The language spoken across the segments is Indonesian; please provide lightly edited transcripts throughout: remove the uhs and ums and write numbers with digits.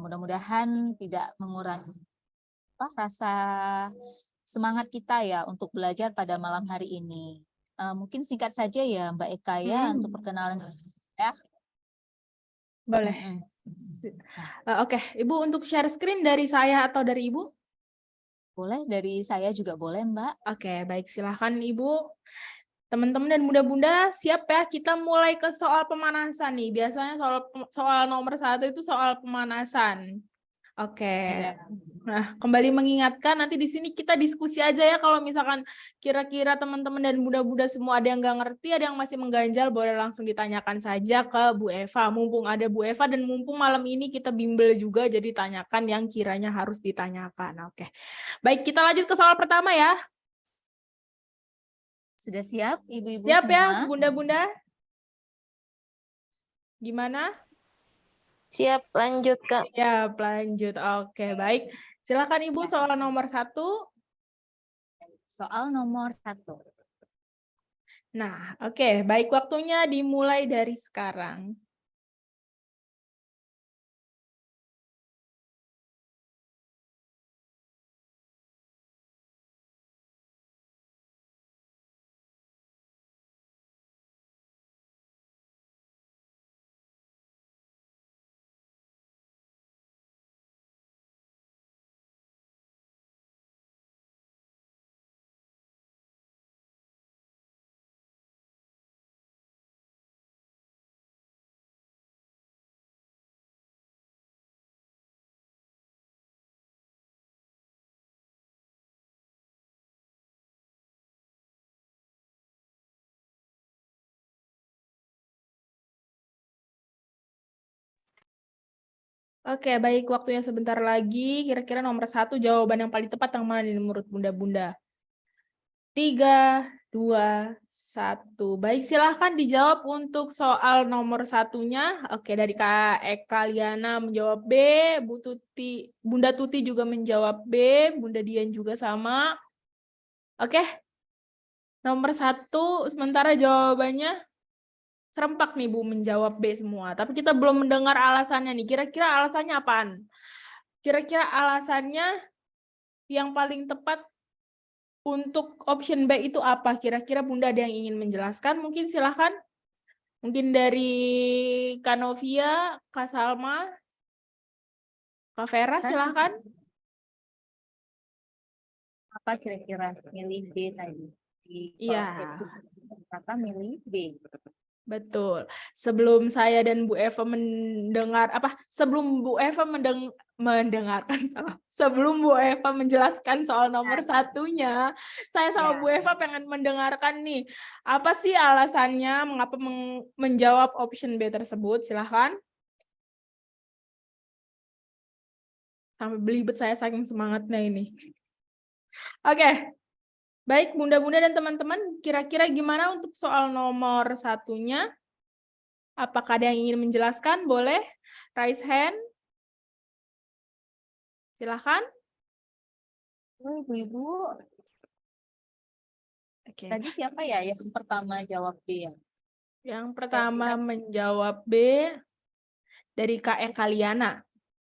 Mudah-mudahan tidak mengurangi rasa semangat kita ya untuk belajar pada malam hari ini. Mungkin singkat saja ya Mbak Eka ya untuk perkenalan ya. Boleh. Oke, Ibu untuk share screen dari saya atau dari Ibu? Boleh, dari saya juga boleh Mbak. Oke, baik, silahkan Ibu. Teman-teman dan bunda-bunda siap ya, kita mulai ke soal pemanasan nih. Biasanya soal nomor 1 itu soal pemanasan. Oke. Iya. Nah, kembali mengingatkan nanti di sini kita diskusi aja ya kalau misalkan kira-kira teman-teman dan bunda-bunda semua ada yang nggak ngerti, ada yang masih mengganjal, boleh langsung ditanyakan saja ke Bu Eva. Mumpung ada Bu Eva dan mumpung malam ini kita bimbel juga, jadi tanyakan yang kiranya harus ditanyakan. Oke. Baik, kita lanjut ke soal pertama ya. Sudah siap ibu-ibu Siap semua? Ya, bunda-bunda? Gimana? Siap, lanjut Kak. Siap, lanjut. Oke, baik. Silakan Ibu soal nomor 1. Soal nomor 1. Nah, oke, baik, waktunya dimulai dari sekarang. Oke, baik, waktunya sebentar lagi. Kira-kira nomor 1 jawaban yang paling tepat yang mana nih menurut bunda-bunda? 3, 2, 1. Baik, silahkan dijawab untuk soal nomor 1-nya. Oke, dari Kak Eka Liana menjawab B, Bunda Tuti juga menjawab B, Bunda Dian juga sama. Oke, nomor 1 sementara jawabannya serempak nih Bu menjawab B semua. Tapi kita belum mendengar alasannya nih. Kira-kira alasannya apaan? Kira-kira alasannya yang paling tepat untuk option B itu apa? Kira-kira Bunda ada yang ingin menjelaskan? Mungkin silahkan. Mungkin dari Kak Novia, Kak Salma, Kak Vera, silahkan. Apa kira-kira milih B tadi? Iya. Kata milih B. Betul. Sebelum saya dan Bu Eva sebelum Bu Eva sebelum Bu Eva menjelaskan soal nomor 1-nya, saya sama Bu Eva pengen mendengarkan nih, apa sih alasannya mengapa menjawab option B tersebut? Silahkan. Sampai belibet saya saking semangatnya ini. Oke. Baik, bunda-bunda dan teman-teman, kira-kira gimana untuk soal nomor 1-nya? Apakah ada yang ingin menjelaskan? Boleh raise hand. Silahkan. Ibu-ibu. Oke. Tadi siapa ya yang pertama jawab B ya? Yang pertama menjawab B dari Kak Eka Liana.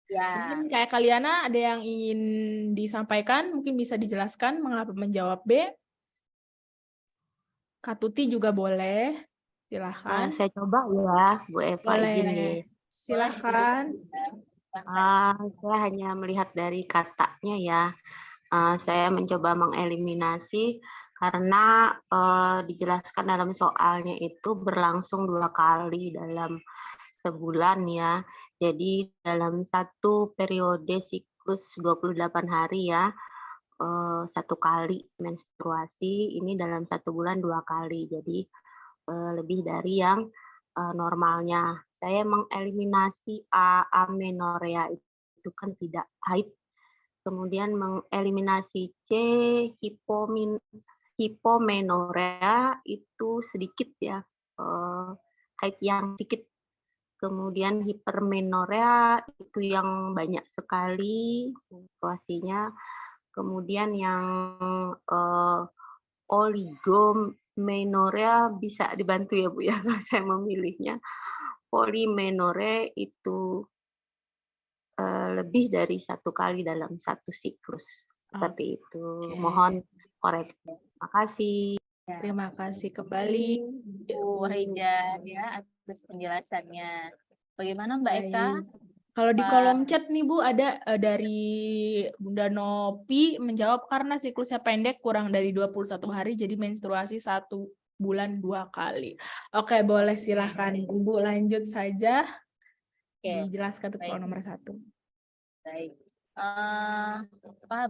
Ya. Mungkin Kak Eka Liana ada yang ingin disampaikan, mungkin bisa dijelaskan mengapa menjawab B. Kak Tuti juga boleh. Silahkan. Saya coba ya, Bu Eva, Boleh. izin nih. Silahkan. Saya hanya melihat dari katanya ya. Saya mencoba mengeliminasi karena dijelaskan dalam soalnya itu berlangsung 2 kali dalam sebulan ya. Jadi dalam satu periode siklus 28 hari ya, 1 kali menstruasi, ini dalam 1 bulan 2 kali. Jadi lebih dari yang normalnya. Saya mengeliminasi amenorrhea itu kan tidak haid. Kemudian mengeliminasi C, hipomenorrhea itu sedikit ya, haid yang sedikit. Kemudian hipermenorrhea itu yang banyak sekali menstruasinya. Kemudian yang oligomenorrhea bisa dibantu ya Bu ya kalau saya memilihnya. Polimenorrhea itu lebih dari 1 kali dalam 1 siklus, seperti itu. Oke. Mohon koreksi. Terima kasih. Ya, Terima kasih kembali. Bu Wahida ya atas penjelasannya. Bagaimana Mbak Eka? Baik. Kalau di Pak- kolom chat nih Bu, ada dari Bunda Nopi menjawab karena siklusnya pendek kurang dari 21 hari, jadi menstruasi 1 bulan 2 kali. Oke, boleh silahkan Ibu lanjut saja. Oke, Dijelaskan untuk soal baik. nomor 1. Baik.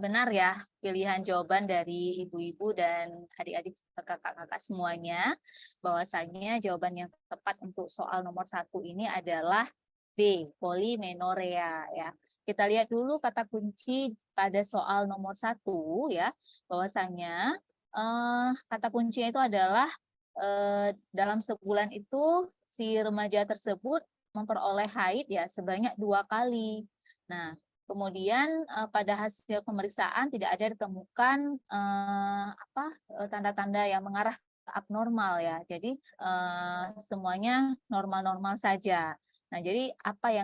Benar ya pilihan jawaban dari ibu-ibu dan adik-adik serta kakak-kakak semuanya, bahwasanya jawaban yang tepat untuk soal nomor 1 ini adalah B, polimenorea ya. Kita lihat dulu kata kunci pada soal nomor 1 ya, bahwasanya kata kuncinya itu adalah dalam sebulan itu si remaja tersebut memperoleh haid ya sebanyak 2 kali. Nah, kemudian pada hasil pemeriksaan tidak ada ditemukan tanda-tanda yang mengarah ke abnormal ya. Jadi semuanya normal-normal saja. Nah, jadi apa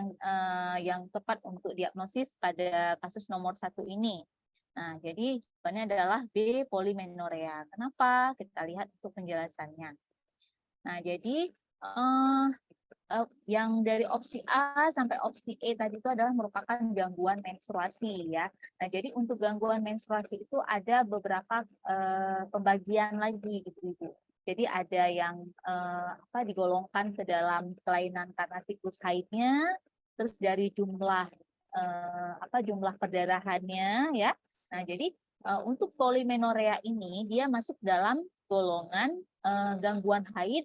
yang tepat untuk diagnosis pada kasus nomor 1 ini? Nah, jadi jawabannya adalah B, polimenorea. Kenapa? Kita lihat untuk penjelasannya. Nah, jadi yang dari opsi A sampai opsi E tadi itu adalah merupakan gangguan menstruasi ya. Nah, jadi untuk gangguan menstruasi itu ada beberapa pembagian lagi Ibu-ibu. Jadi ada yang digolongkan ke dalam kelainan karena siklus haidnya, terus dari jumlah jumlah perdarahannya ya. Nah, jadi untuk polimenorea ini dia masuk dalam golongan gangguan haid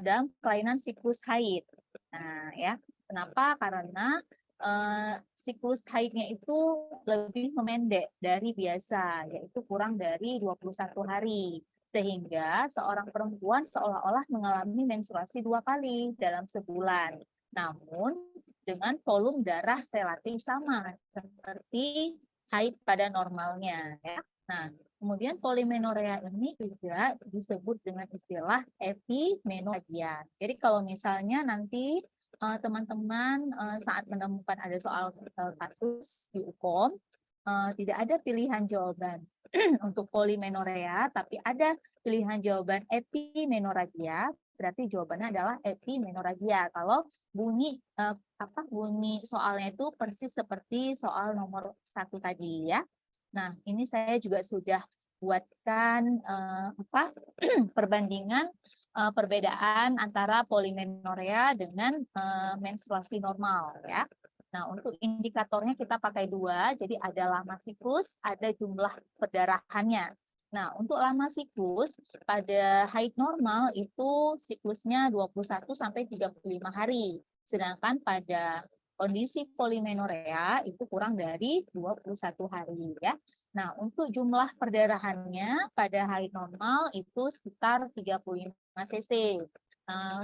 dalam kelainan siklus haid. Nah, ya, kenapa? Karena siklus haidnya itu lebih memendek dari biasa, yaitu kurang dari 21 hari. Sehingga seorang perempuan seolah-olah mengalami menstruasi 2 kali dalam sebulan. Namun, dengan volume darah relatif sama, seperti haid pada normalnya. Ya. Nah, kemudian polimenorea ini juga disebut dengan istilah epimenoragia. Jadi kalau misalnya nanti teman-teman saat menemukan ada soal kasus di UKOM, tidak ada pilihan jawaban untuk polimenorea, tapi ada pilihan jawaban epimenoragia, berarti jawabannya adalah epimenoragia. Kalau bunyi bunyi soalnya itu persis seperti soal nomor 1 tadi ya. Nah, ini saya juga sudah buatkan perbandingan perbedaan antara polimenorea dengan menstruasi normal ya. Nah, untuk indikatornya kita pakai 2, jadi ada lama siklus, ada jumlah perdarahannya. Nah, untuk lama siklus pada haid normal itu siklusnya 21 sampai 35 hari. Sedangkan pada kondisi polimenorea itu kurang dari 21 hari ya. Nah, untuk jumlah perdarahannya pada haid normal itu sekitar 35 cc.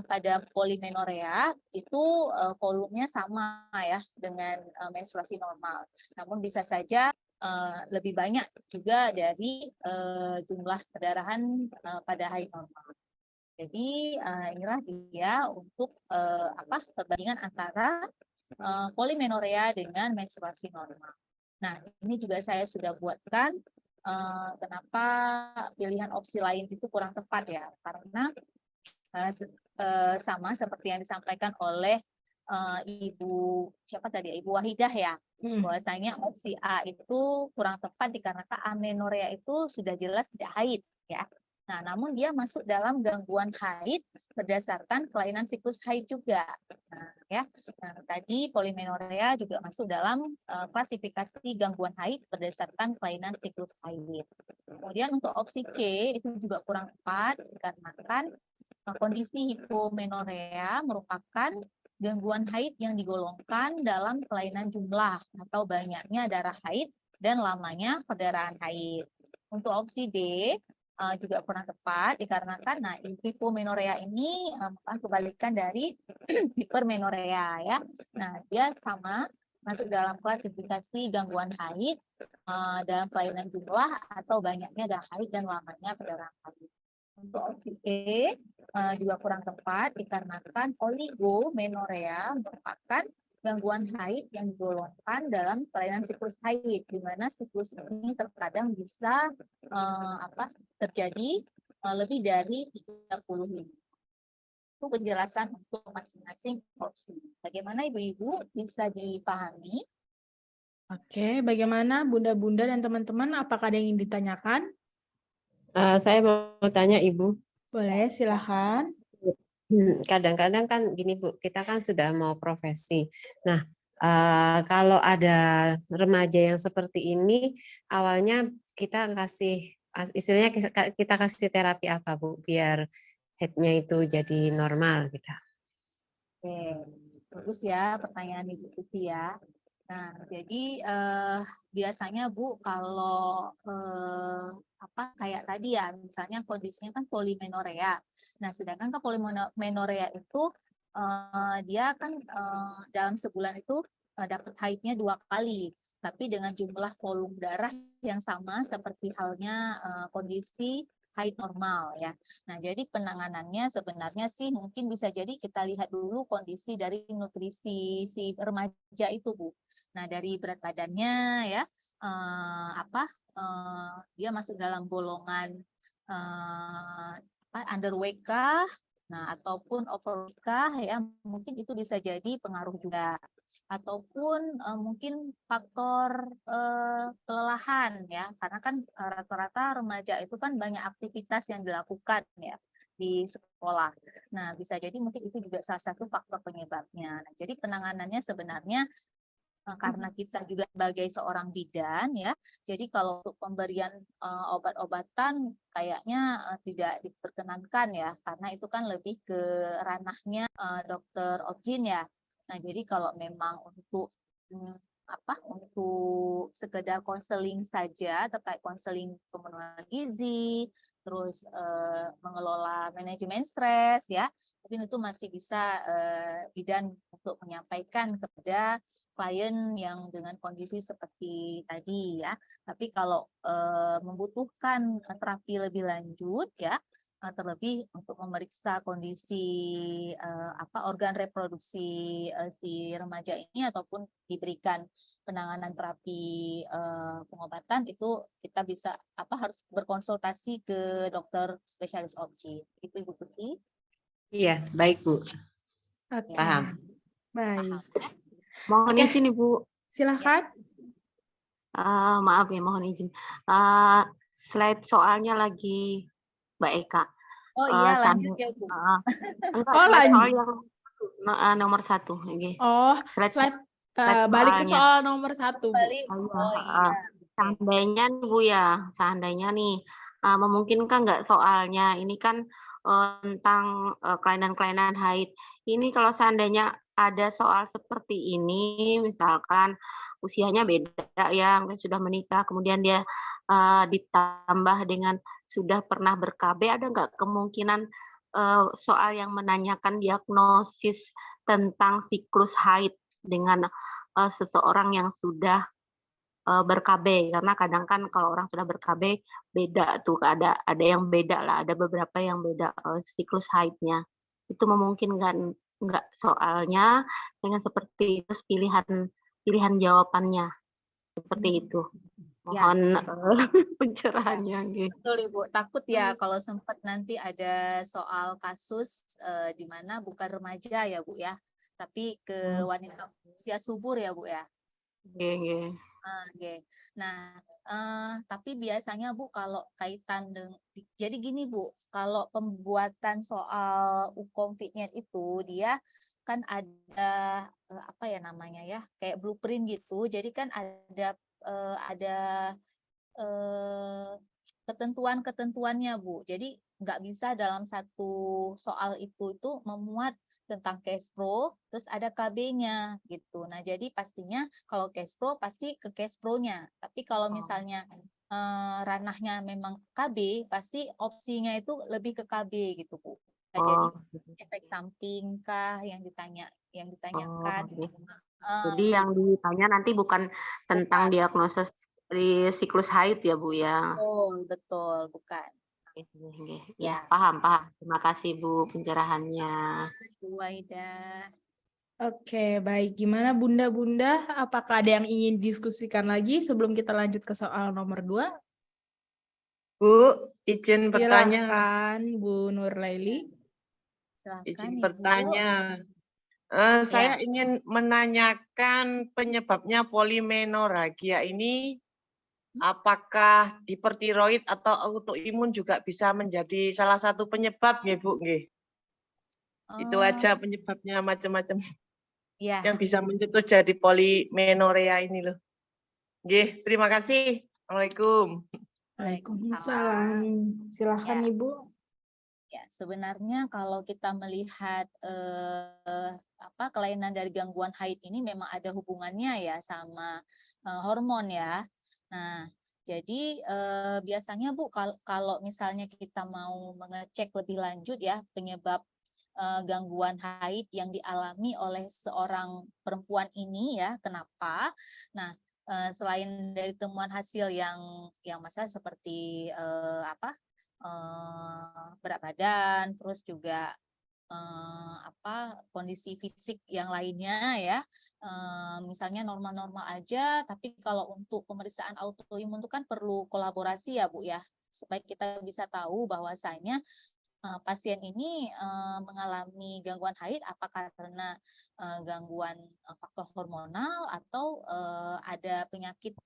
Pada polimenorea itu volumenya sama ya dengan menstruasi normal. Namun bisa saja lebih banyak juga dari jumlah perdarahan pada haid normal. Jadi inilah dia untuk perbandingan antara polimenorea dengan menstruasi normal. Nah, ini juga saya sudah buatkan kenapa pilihan opsi lain itu kurang tepat ya, karena sama seperti yang disampaikan oleh Ibu Wahidah ya, bahwasanya opsi A itu kurang tepat dikarenakan amenorrea itu sudah jelas tidak haid ya. Nah, namun dia masuk dalam gangguan haid berdasarkan kelainan siklus haid juga. Nah, ya. Nah, tadi polimenorea juga masuk dalam klasifikasi gangguan haid berdasarkan kelainan siklus haid. Kemudian untuk opsi C itu juga kurang tepat dikarenakan kondisi hipomenorea merupakan gangguan haid yang digolongkan dalam kelainan jumlah atau banyaknya darah haid dan lamanya perdarahan haid. Untuk opsi D juga kurang tepat dikarenakan hipomenorea ini kebalikan dari hipermenorea ya. Nah, dia sama masuk dalam klasifikasi gangguan haid dalam kelainan jumlah atau banyaknya darah haid dan lamanya perdarahan haid. Untuk opsi E juga kurang tepat dikarenakan oligomenorea merupakan gangguan haid yang digolongkan dalam kelainan siklus haid, di mana siklus ini terkadang bisa terjadi lebih dari 30 minggu. Itu penjelasan untuk masing-masing opsi. Bagaimana Ibu-Ibu, bisa dipahami? Oke, bagaimana Bunda-Bunda dan teman-teman? Apakah ada yang ingin ditanyakan? Saya mau tanya Ibu. Boleh, silakan. Kadang-kadang kan gini Bu, kita kan sudah mau profesi. Nah, kalau ada remaja yang seperti ini, awalnya kita kasih, istilahnya kita kasih terapi apa Bu, biar headnya itu jadi normal gitu. Oke, bagus ya pertanyaan Ibu Tuti ya. Nah, jadi biasanya Bu, kalau kayak tadi ya, misalnya kondisinya kan polimenorea. Nah, sedangkan ke polimenorea itu dia kan dalam sebulan itu dapat haidnya 2 kali, tapi dengan jumlah volume darah yang sama seperti halnya kondisi haid normal ya. Nah, jadi penanganannya sebenarnya sih mungkin bisa jadi kita lihat dulu kondisi dari nutrisi si remaja itu, Bu. Nah, dari berat badannya ya, dia masuk dalam golongan underweight kah, nah ataupun overweight kah ya, mungkin itu bisa jadi pengaruh juga. Ataupun mungkin faktor kelelahan ya, karena kan rata-rata remaja itu kan banyak aktivitas yang dilakukan ya di sekolah. Nah, bisa jadi mungkin itu juga salah satu faktor penyebabnya. Nah, jadi penanganannya sebenarnya karena kita juga sebagai seorang bidan ya, jadi kalau untuk pemberian obat-obatan kayaknya tidak diperkenankan ya, karena itu kan lebih ke ranahnya dokter Objin ya. Nah, jadi kalau memang untuk untuk sekedar konseling saja terkait konseling pemenuhan gizi, terus mengelola manajemen stres ya, mungkin itu masih bisa bidan untuk menyampaikan kepada klien yang dengan kondisi seperti tadi ya. Tapi kalau membutuhkan terapi lebih lanjut ya, terlebih untuk memeriksa kondisi organ reproduksi si remaja ini ataupun diberikan penanganan terapi pengobatan, itu kita bisa harus berkonsultasi ke dokter spesialis objin. Itu Ibu Tuti. Iya, baik Bu. Oke, Paham. baik. Mohon Oke. izin Ibu. Silakan. Maaf ya, mohon izin. Slide soalnya lagi Mbak Eka. Oh iya, lanjut ya Bu. Enggak, Oh, slide soal lanjut. yang nomor 1. Oh, Slide balik ke soalnya. soal nomor 1, Bu. Balik. Oh iya. Seandainya nih Bu ya, seandainya nih memungkinkan nggak soalnya ini kan tentang kelainan-kelainan haid. Ini kalau seandainya ada soal seperti ini, misalkan usianya beda ya, sudah menikah, kemudian dia ditambah dengan sudah pernah ber-KB, ada nggak kemungkinan soal yang menanyakan diagnosis tentang siklus haid dengan seseorang yang sudah ber-KB, karena kadang kan kalau orang sudah ber-KB beda tuh, ada yang beda lah, ada beberapa yang beda siklus haidnya. Itu memungkinkan nggak soalnya dengan seperti itu pilihan jawabannya seperti itu. Mohon pencerahannya gitu. Betul Ibu, takut ya kalau sempat nanti ada soal kasus di mana bukan remaja ya Bu ya, tapi ke wanita usia subur ya Bu ya. Oke. Nah, tapi biasanya Bu kalau kaitan dengan, jadi gini Bu, kalau pembuatan soal UKOM Fitnet itu dia kan ada kayak blueprint gitu. Jadi kan ada ketentuan-ketentuannya Bu. Jadi nggak bisa dalam satu soal itu memuat tentang cash pro, terus ada KB-nya gitu. Nah, jadi pastinya kalau cash pro pasti ke cash pro-nya. Tapi kalau misalnya ranahnya memang KB, pasti opsinya itu lebih ke KB gitu, Bu. Nah, jadi efek samping kah yang ditanyakan. Jadi yang ditanya nanti bukan tentang diagnosis di siklus haid ya Bu ya. Betul, bukan. Ya, paham. Terima kasih Bu pencerahannya. Bu Aida. Oke, baik. Gimana Bunda-Bunda? Apakah ada yang ingin diskusikan lagi sebelum kita lanjut ke soal nomor 2? Bu, izin bertanya. Silakan Bu Nurlaili. Silakan Izin Ibu. bertanya. Saya ingin menanyakan penyebabnya polimenoragia ini, apakah hipertiroid atau autoimun juga bisa menjadi salah satu penyebab ya Bu? Nggih. Itu aja penyebabnya macam-macam Ya. yang bisa mencetus jadi polimenorea ini loh. Nggih, terima kasih. Assalamualaikum. Waalaikumsalam. Silakan Ya. Ibu. Ya, sebenarnya kalau kita melihat kelainan dari gangguan haid ini memang ada hubungannya ya sama hormon ya. Nah, jadi biasanya Bu kalau misalnya kita mau mengecek lebih lanjut ya penyebab gangguan haid yang dialami oleh seorang perempuan ini ya, kenapa? Nah, selain dari temuan hasil yang masa seperti berat badan, terus juga kondisi fisik yang lainnya ya, misalnya normal-normal aja, tapi kalau untuk pemeriksaan autoimun itu kan perlu kolaborasi ya Bu ya, supaya kita bisa tahu bahwasanya pasien ini mengalami gangguan haid apakah karena gangguan faktor hormonal atau ada penyakit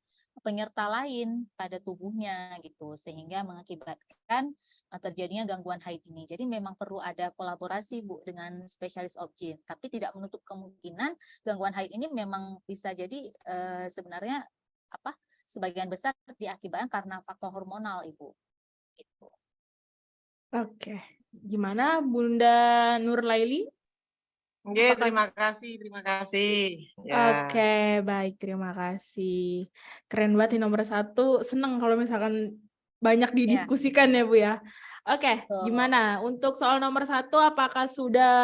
penyerta lain pada tubuhnya gitu sehingga mengakibatkan terjadinya gangguan haid ini. Jadi memang perlu ada kolaborasi Bu dengan spesialis obgyn, tapi tidak menutup kemungkinan gangguan haid ini memang bisa jadi sebenarnya sebagian besar diakibatkan karena faktor hormonal Ibu. Gitu. Oke. Gimana Bunda Nurlaili? Nggih, terima kasih. Ya. Oke, baik, terima kasih. Keren banget nih nomor 1. Seneng kalau misalkan banyak didiskusikan ya Bu ya. Oke, gimana? Untuk soal nomor 1, apakah sudah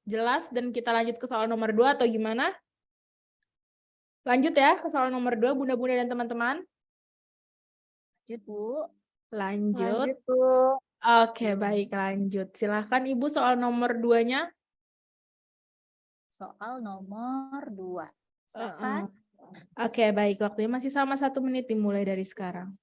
jelas dan kita lanjut ke soal nomor 2 atau gimana? Lanjut ya ke soal nomor 2, Bunda-Bunda dan teman-teman. Lanjut Bu. Lanjut. Bu. Oke, baik, lanjut. Silakan Ibu soal nomor 2-nya. Soal nomor 2. Silakan. Oke, baik. Waktunya masih sama 1 menit dimulai dari sekarang.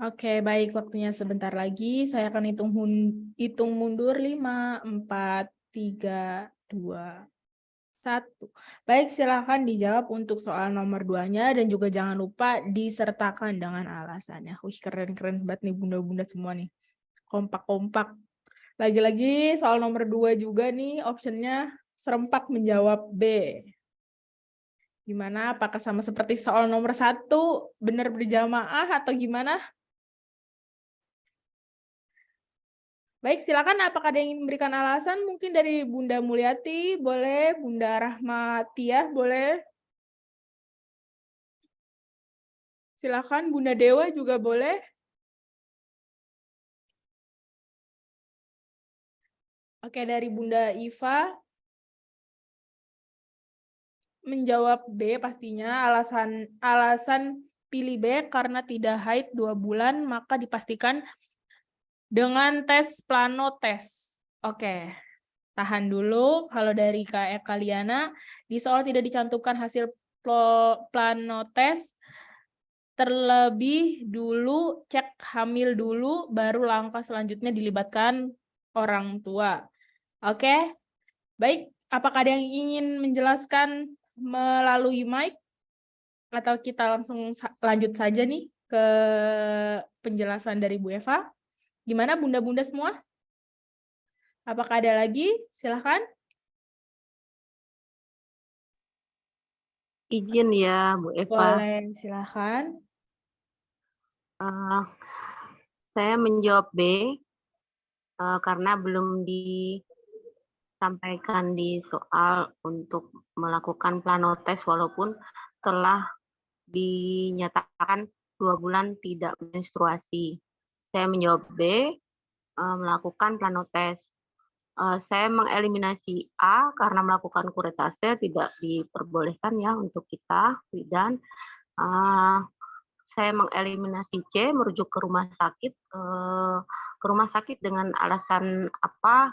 Oke, baik. Waktunya sebentar lagi. Saya akan hitung mundur 5, 4, 3, 2, 1. Baik, silakan dijawab untuk soal nomor 2-nya dan juga jangan lupa disertakan dengan alasannya. Wih, keren-keren banget nih bunda-bunda semua nih. Kompak-kompak. Lagi-lagi soal nomor 2 juga nih optionnya serempak menjawab B. Gimana? Apakah sama seperti soal nomor 1, benar berjamaah atau gimana? Baik, silakan. Apakah ada yang ingin memberikan alasan? Mungkin dari Bunda Mulyati, boleh. Bunda Rahmatiah, boleh. Silakan. Bunda Dewa juga boleh. Oke, dari Bunda Iva. Menjawab B pastinya. Alasan pilih B karena tidak haid 2 bulan, maka dipastikan dengan tes plano tes. Oke. Tahan dulu. Kalau dari Kak Eka Liana, di soal tidak dicantumkan hasil plano tes, terlebih dulu cek hamil dulu, baru langkah selanjutnya dilibatkan orang tua. Oke, baik. Apakah ada yang ingin menjelaskan melalui mic? Atau kita langsung lanjut saja nih ke penjelasan dari Bu Eva? Gimana bunda-bunda semua? Apakah ada lagi? Silahkan. Izin ya, Bu Eva. Boleh, silahkan. Eh, saya menjawab B karena belum disampaikan di soal untuk melakukan planotes walaupun telah dinyatakan 2 bulan tidak menstruasi. Saya menjawab B, melakukan planotes. Saya mengeliminasi A karena melakukan kuretase tidak diperbolehkan ya untuk kita, bidan. Saya mengeliminasi C, merujuk ke rumah sakit. Ke rumah sakit dengan alasan apa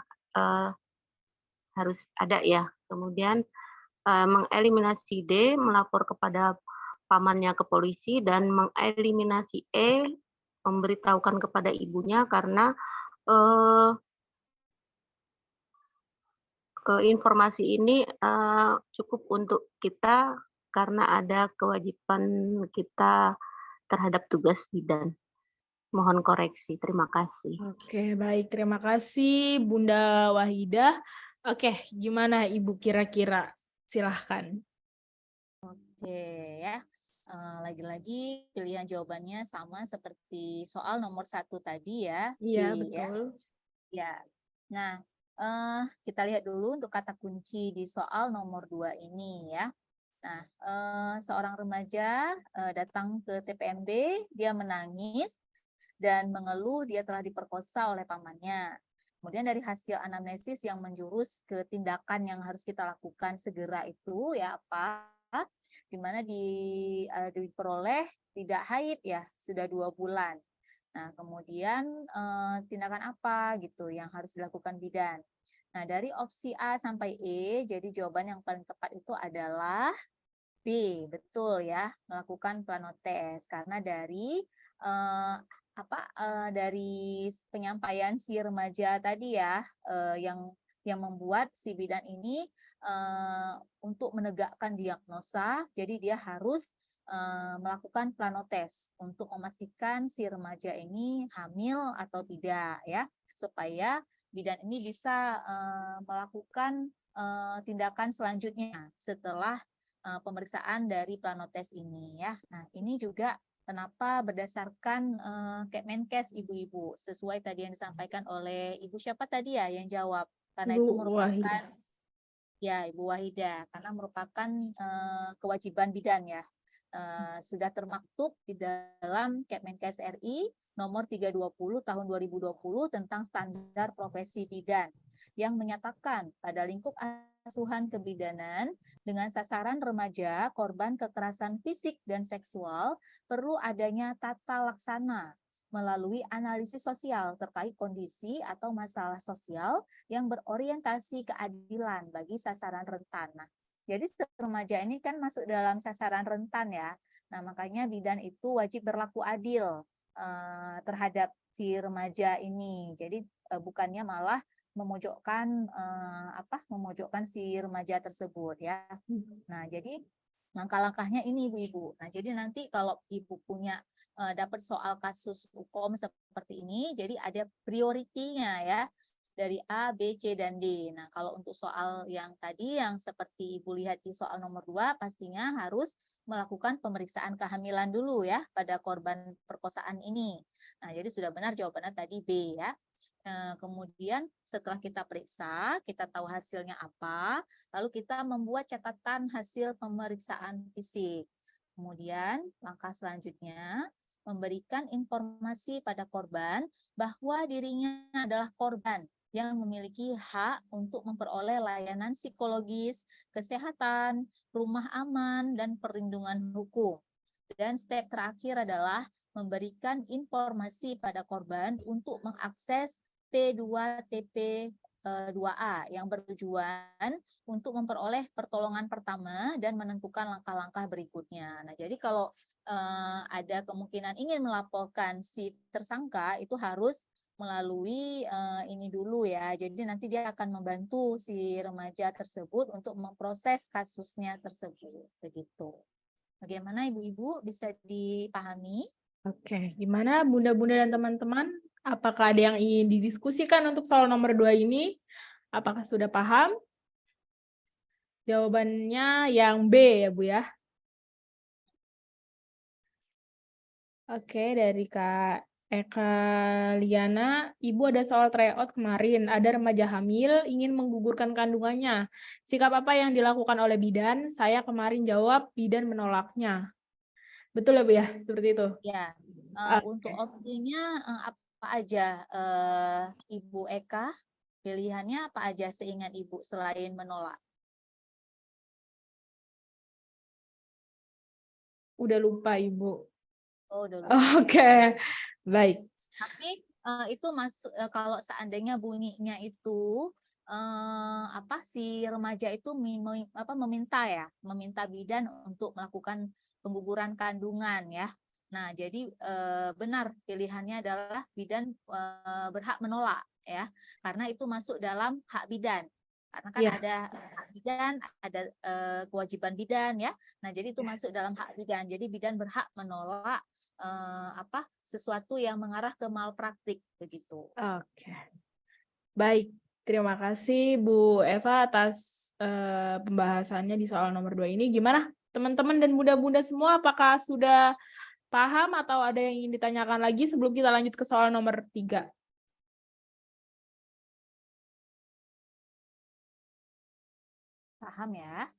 harus ada ya. Kemudian mengeliminasi D, melapor kepada pamannya ke polisi, dan mengeliminasi E, memberitahukan kepada ibunya karena informasi ini cukup untuk kita karena ada kewajiban kita terhadap tugas bidan. Mohon koreksi. Terima kasih. Oke, baik. Terima kasih Bunda Wahidah. Oke, gimana Ibu kira-kira? Silahkan. Oke ya. Lagi-lagi pilihan jawabannya sama seperti soal nomor 1 tadi ya. Iya, B, ya. betul. Ya. Nah, kita lihat dulu untuk kata kunci di soal nomor 2 ini ya. Nah, seorang remaja datang ke TPMB, dia menangis dan mengeluh dia telah diperkosa oleh pamannya. Kemudian dari hasil anamnesis yang menjurus ke tindakan yang harus kita lakukan segera itu ya apa? Di mana diperoleh tidak haid ya, sudah 2 bulan. Nah, kemudian tindakan apa gitu yang harus dilakukan bidan. Nah, dari opsi A sampai E, jadi jawaban yang paling tepat itu adalah B, betul ya, melakukan planotes karena dari dari penyampaian si remaja tadi ya yang membuat si bidan ini untuk menegakkan diagnosa, jadi dia harus melakukan planotes untuk memastikan si remaja ini hamil atau tidak ya, supaya bidan ini bisa melakukan tindakan selanjutnya setelah pemeriksaan dari planotes ini ya. Nah, ini juga kenapa berdasarkan Kemenkes ibu-ibu sesuai tadi yang disampaikan oleh Ibu siapa tadi ya yang jawab, karena itu Ibu merupakan Wahidah. ya Ibu Wahidah karena merupakan kewajiban bidan ya. Sudah termaktub di dalam Kemenkes RI nomor 320 tahun 2020 tentang standar profesi bidan yang menyatakan pada lingkup asuhan kebidanan dengan sasaran remaja korban kekerasan fisik dan seksual perlu adanya tata laksana melalui analisis sosial terkait kondisi atau masalah sosial yang berorientasi keadilan bagi sasaran rentan. Nah, jadi remaja ini kan masuk dalam sasaran rentan ya. Nah, makanya bidan itu wajib berlaku adil terhadap si remaja ini. Jadi bukannya malah memojokkan memojokkan si remaja tersebut ya. Nah, jadi langkah-langkahnya ini ibu-ibu. Nah, jadi nanti kalau ibu punya dapat soal kasus hukum seperti ini, jadi ada prioritinya ya dari A, B, C, dan D. Nah, kalau untuk soal yang tadi yang seperti Ibu lihat di soal nomor 2, pastinya harus melakukan pemeriksaan kehamilan dulu ya pada korban perkosaan ini. Nah, jadi sudah benar jawabannya tadi B ya. Kemudian setelah kita periksa, kita tahu hasilnya apa, lalu kita membuat catatan hasil pemeriksaan fisik. Kemudian langkah selanjutnya, memberikan informasi pada korban bahwa dirinya adalah korban yang memiliki hak untuk memperoleh layanan psikologis, kesehatan, rumah aman, dan perlindungan hukum. Dan step terakhir adalah memberikan informasi pada korban untuk mengakses P2TP 2A yang bertujuan untuk memperoleh pertolongan pertama dan menentukan langkah-langkah berikutnya. Nah, jadi kalau ada kemungkinan ingin melaporkan si tersangka itu harus melalui ini dulu ya. Jadi nanti dia akan membantu si remaja tersebut untuk memproses kasusnya tersebut. Begitu. Bagaimana Ibu-Ibu bisa dipahami? Oke, gimana Bunda-Bunda dan teman-teman? Apakah ada yang ingin didiskusikan untuk soal nomor 2 ini? Apakah sudah paham? Jawabannya yang B ya, Bu ya. Oke, dari Kak Eka Liana, Ibu ada soal tryout kemarin, ada remaja hamil ingin menggugurkan kandungannya. Sikap apa yang dilakukan oleh bidan? Saya kemarin jawab, bidan menolaknya. Betul ya, Bu ya? Seperti itu. Ya, Oke. untuk opsinya apa aja, Ibu Eka? Pilihannya apa aja seingat Ibu selain menolak? Udah lupa, Ibu. Oh, udah lupa ya. Oke, baik. Tapi itu masuk kalau seandainya bunyinya itu apa si remaja itu meminta bidan untuk melakukan pengguguran kandungan ya. Nah, jadi benar pilihannya adalah bidan berhak menolak ya, karena itu masuk dalam hak bidan. Karena kan Iya. ada hak bidan, ada kewajiban bidan ya. Nah, jadi itu masuk dalam hak bidan. Jadi bidan berhak menolak sesuatu yang mengarah ke malpraktik begitu. Oke. Baik, terima kasih Bu Eva atas pembahasannya di soal nomor 2 ini. Gimana teman-teman dan bunda-bunda semua, apakah sudah paham atau ada yang ingin ditanyakan lagi sebelum kita lanjut ke soal nomor 3? Paham ya?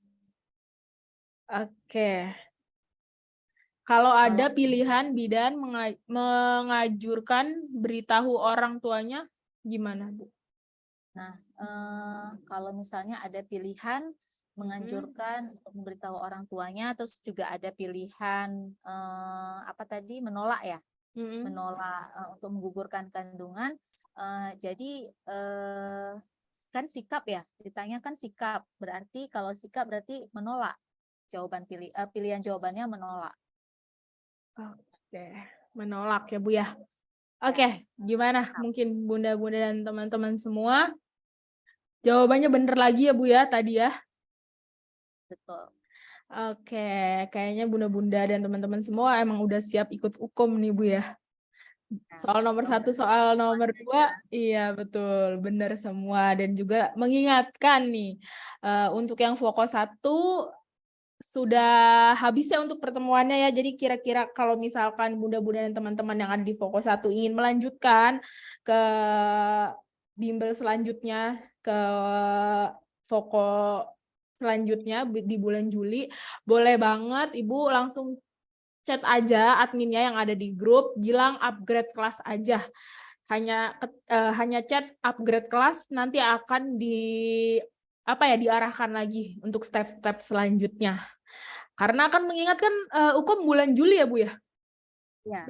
Oke. Kalau ada pilihan bidan mengajurkan beritahu orang tuanya, gimana, Bu? Nah, kalau misalnya ada pilihan menganjurkan untuk memberitahu orang tuanya, terus juga ada pilihan apa tadi menolak ya, menolak untuk menggugurkan kandungan. Jadi kan sikap ya, ditanyakan sikap. Berarti kalau sikap berarti menolak. Pilihan jawabannya menolak. Oke, menolak ya Bu ya. Oke, gimana? Mungkin bunda-bunda dan teman-teman semua jawabannya bener lagi ya Bu ya tadi ya. Betul. Oke, kayaknya bunda-bunda dan teman-teman semua emang udah siap ikut hukum nih Bu ya. Soal nomor 1, soal nomor 2, iya betul, benar semua. Dan juga mengingatkan nih, untuk yang fokus 1, sudah habis ya untuk pertemuannya ya. Jadi kira-kira kalau misalkan bunda-bunda dan teman-teman yang ada di fokus 1 ingin melanjutkan ke bimbel selanjutnya, ke fokus selanjutnya di bulan Juli, boleh banget Ibu langsung chat aja adminnya yang ada di grup, bilang upgrade kelas aja. Hanya chat upgrade kelas, nanti akan diarahkan lagi untuk step-step selanjutnya. Karena kan mengingatkan UKOM bulan Juli ya Bu ya. Ya,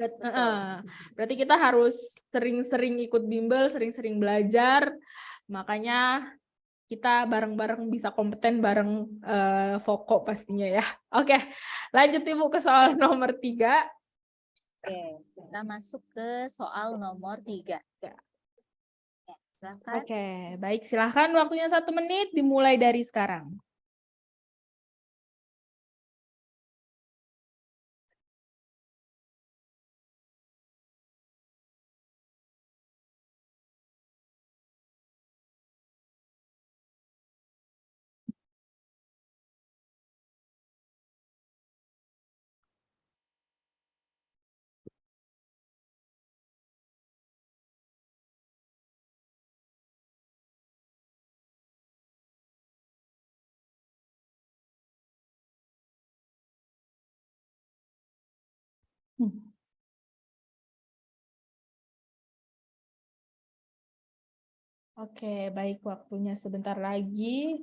Berarti kita harus sering-sering ikut bimbel, sering-sering belajar. Makanya kita bareng-bareng bisa kompeten bareng Foko pastinya ya. Oke, lanjut Ibu ke soal nomor 3. Oke, kita masuk ke soal nomor 3. Ya, silakan. Oke, baik, silahkan waktunya 1 menit dimulai dari sekarang. Oke, baik, waktunya sebentar lagi.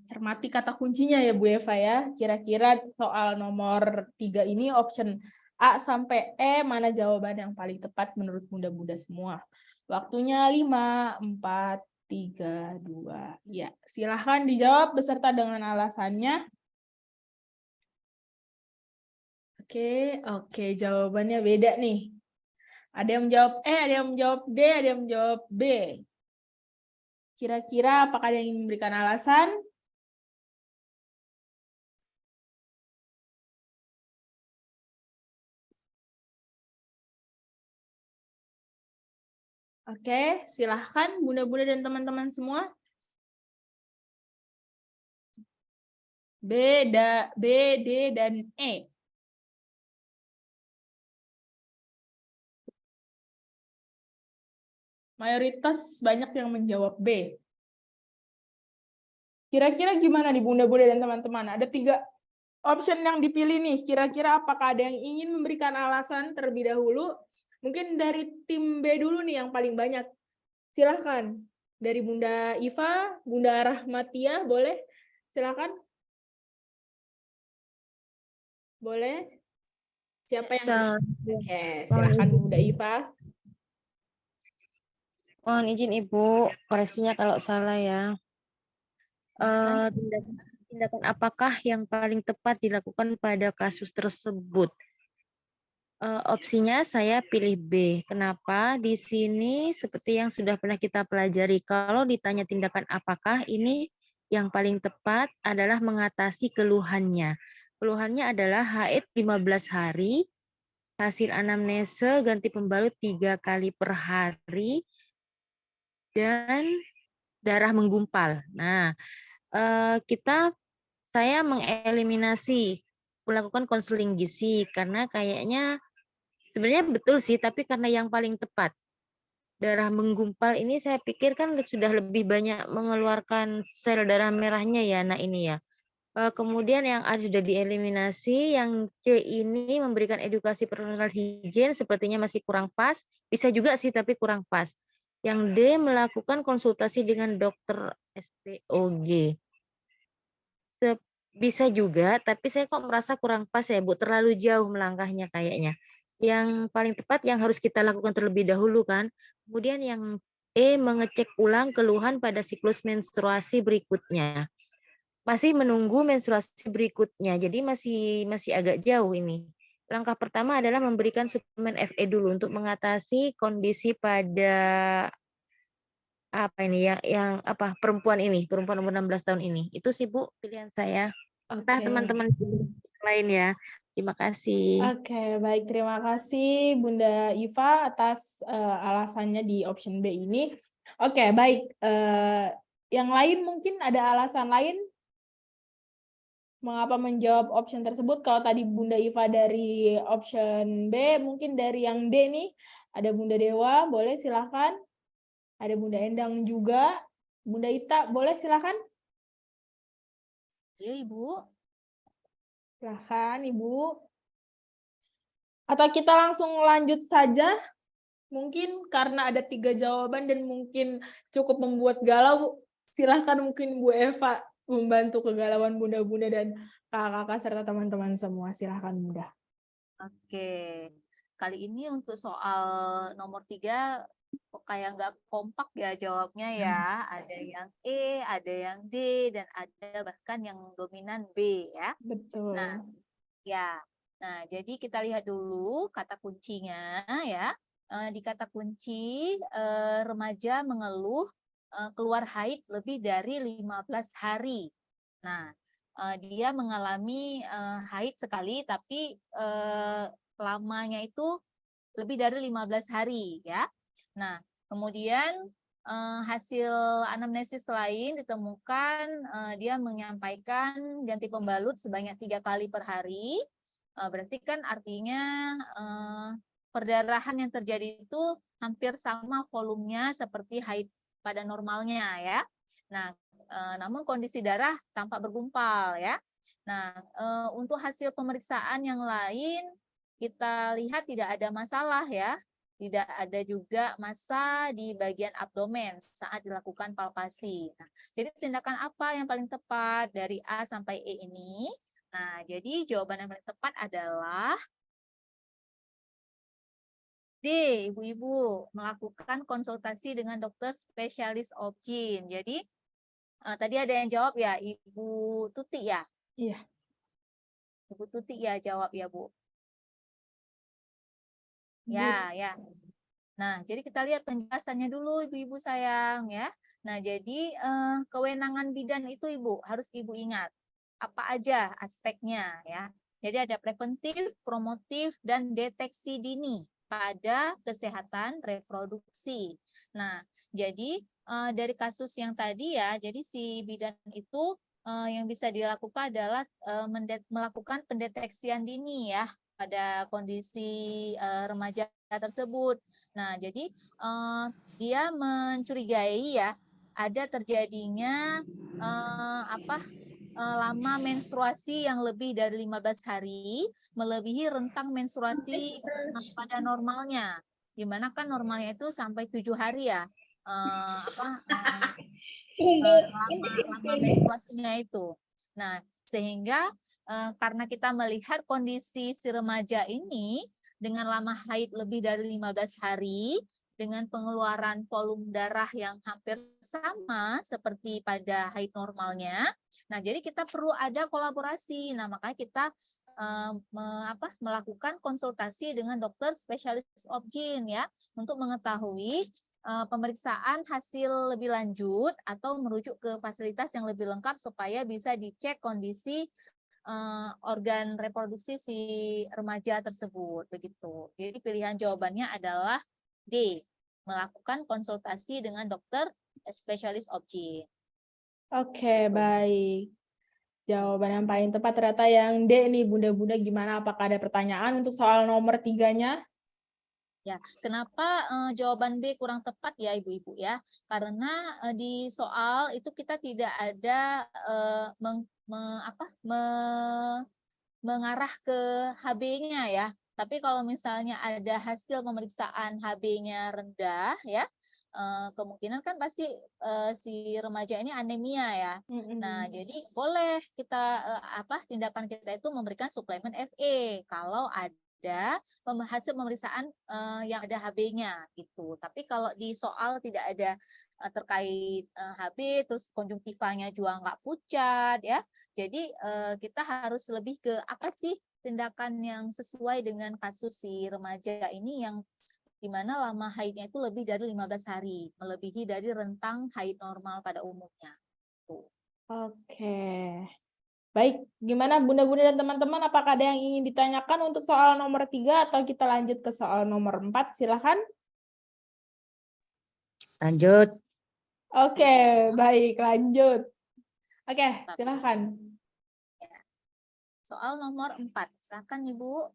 Cermati kata kuncinya ya Bu Eva ya. Kira-kira soal nomor 3 ini option A sampai E mana jawaban yang paling tepat menurut bunda-bunda semua. Waktunya 5, 4, 3, 2. Ya, silahkan dijawab beserta dengan alasannya. Oke, jawabannya beda nih. Ada yang menjawab E, ada yang menjawab D, ada yang menjawab B. Kira-kira apakah ada yang ingin memberikan alasan? Oke, silahkan Bunda-Bunda dan teman-teman semua. B, D, dan E. Mayoritas banyak yang menjawab B. Kira-kira gimana nih Bunda-Bunda dan teman-teman? Ada 3 option yang dipilih nih. Kira-kira apakah ada yang ingin memberikan alasan terlebih dahulu? Mungkin dari tim B dulu nih yang paling banyak. Silahkan. Dari Bunda Iva, Bunda Rahmatia, boleh? Silahkan. Boleh? Siapa yang... Oke, silahkan Bunda Iva. Mohon izin Ibu, koreksinya kalau salah ya. Tindakan apakah yang paling tepat dilakukan pada kasus tersebut? Opsinya saya pilih B. Kenapa? Di sini seperti yang sudah pernah kita pelajari, kalau ditanya tindakan apakah, ini yang paling tepat adalah mengatasi keluhannya. Keluhannya adalah haid 15 hari, hasil anamnese ganti pembalut 3 kali per hari, dan darah menggumpal. Nah, saya mengeliminasi melakukan konseling gizi karena kayaknya sebenarnya betul sih, tapi karena yang paling tepat. Darah menggumpal ini saya pikir kan sudah lebih banyak mengeluarkan sel darah merahnya ya, nah ini ya. Kemudian yang A sudah dieliminasi, yang C ini memberikan edukasi personal hygiene sepertinya masih kurang pas, bisa juga sih tapi kurang pas. Yang D melakukan konsultasi dengan dokter SPOG. Bisa juga, tapi saya kok merasa kurang pas ya Bu, terlalu jauh melangkahnya kayaknya. Yang paling tepat yang harus kita lakukan terlebih dahulu kan. Kemudian yang E mengecek ulang keluhan pada siklus menstruasi berikutnya. Masih menunggu menstruasi berikutnya, jadi masih agak jauh ini. Langkah pertama adalah memberikan suplemen Fe dulu untuk mengatasi kondisi pada apa ini yang perempuan umur 16 tahun ini. Itu sih Bu pilihan saya. Entah Oke. teman-teman lain ya. Terima kasih. Oke, baik. Terima kasih Bunda Iva atas alasannya di option B ini. Oke, baik. Yang lain mungkin ada alasan lain mengapa menjawab option tersebut? Kalau tadi Bunda Iva dari option B, mungkin dari yang D nih, ada Bunda Dewa, boleh silakan. Ada Bunda Endang juga. Bunda Ita, boleh silakan. Iya, Ibu. Silakan, Ibu. Atau kita langsung lanjut saja, mungkin karena ada 3 jawaban dan mungkin cukup membuat galau, silahkan mungkin Bu Eva membantu kegalauan Bunda-Bunda dan kakak-kakak serta teman-teman semua. Silahkan Bunda. Oke, kali ini untuk soal nomor 3 kok kayak nggak kompak ya jawabnya ya. Ada yang E, ada yang D, dan ada bahkan yang dominan B ya. Betul. Nah, ya. Nah, jadi kita lihat dulu kata kuncinya ya. Di kata kunci remaja mengeluh keluar haid lebih dari 15 hari. Nah, dia mengalami haid sekali tapi lamanya itu lebih dari 15 hari ya. Nah, kemudian hasil anamnesis lain ditemukan dia menyampaikan ganti pembalut sebanyak 3 kali per hari. Berarti kan artinya perdarahan yang terjadi itu hampir sama volumenya seperti haid pada normalnya ya. Nah, namun kondisi darah tampak bergumpal ya. Nah, untuk hasil pemeriksaan yang lain kita lihat tidak ada masalah ya. Tidak ada juga massa di bagian abdomen saat dilakukan palpasi. Nah, jadi tindakan apa yang paling tepat dari A sampai E ini? Nah, jadi jawaban yang paling tepat adalah D, Ibu-ibu, melakukan konsultasi dengan dokter spesialis OB-GYN. Jadi tadi ada yang jawab ya, Ibu Tuti ya? Iya. Ibu Tuti ya jawab ya, Bu. Ya, ya. Nah, jadi kita lihat penjelasannya dulu, Ibu-ibu sayang ya. Nah, jadi kewenangan bidan itu Ibu harus Ibu ingat apa aja aspeknya ya. Jadi ada preventif, promotif, dan deteksi dini. pada kesehatan reproduksi. Nah, jadi dari kasus yang tadi ya, jadi si bidan itu yang bisa dilakukan adalah melakukan pendeteksian dini ya pada kondisi remaja tersebut. Nah, jadi dia mencurigai ya ada terjadinya lama menstruasi yang lebih dari 15 hari, melebihi rentang menstruasi pada normalnya. Di mana kan normalnya itu sampai 7 hari ya. Lama menstruasinya itu. Nah, sehingga karena kita melihat kondisi si remaja ini dengan lama haid lebih dari 15 hari, dengan pengeluaran volume darah yang hampir sama seperti pada haid normalnya. Nah, jadi kita perlu ada kolaborasi. Nah, makanya kita melakukan konsultasi dengan dokter spesialis OB-GYN ya untuk mengetahui pemeriksaan hasil lebih lanjut atau merujuk ke fasilitas yang lebih lengkap supaya bisa dicek kondisi organ reproduksi si remaja tersebut begitu. Jadi pilihan jawabannya adalah D, melakukan konsultasi dengan dokter spesialis OB-GYN. Oke, baik. Jawaban yang paling tepat ternyata yang D nih, Bunda-Bunda. Gimana? Apakah ada pertanyaan untuk soal nomor 3-nya? Ya, kenapa jawaban B kurang tepat ya Ibu-ibu ya? Karena di soal itu kita tidak ada mengarah ke HB-nya ya. Tapi kalau misalnya ada hasil pemeriksaan HB-nya rendah ya, kemungkinan kan pasti si remaja ini anemia ya. Nah, jadi boleh kita tindakan kita itu memberikan suplemen Fe kalau ada hasil pemeriksaan yang ada HB-nya gitu. Tapi kalau di soal tidak ada terkait HB, terus konjungtivanya juga nggak pucat ya. Jadi kita harus lebih ke apa sih tindakan yang sesuai dengan kasus si remaja ini yang di mana lama haidnya itu lebih dari 15 hari, melebihi dari rentang haid normal pada umumnya. Tuh. Oke. Baik, gimana Bunda-Bunda dan teman-teman? Apakah ada yang ingin ditanyakan untuk soal nomor 3 atau kita lanjut ke soal nomor 4? Silahkan. Lanjut. Oke, baik, lanjut. Oke, silahkan. Soal nomor 4, silakan Ibu.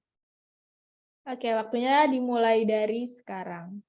Oke, waktunya dimulai dari sekarang.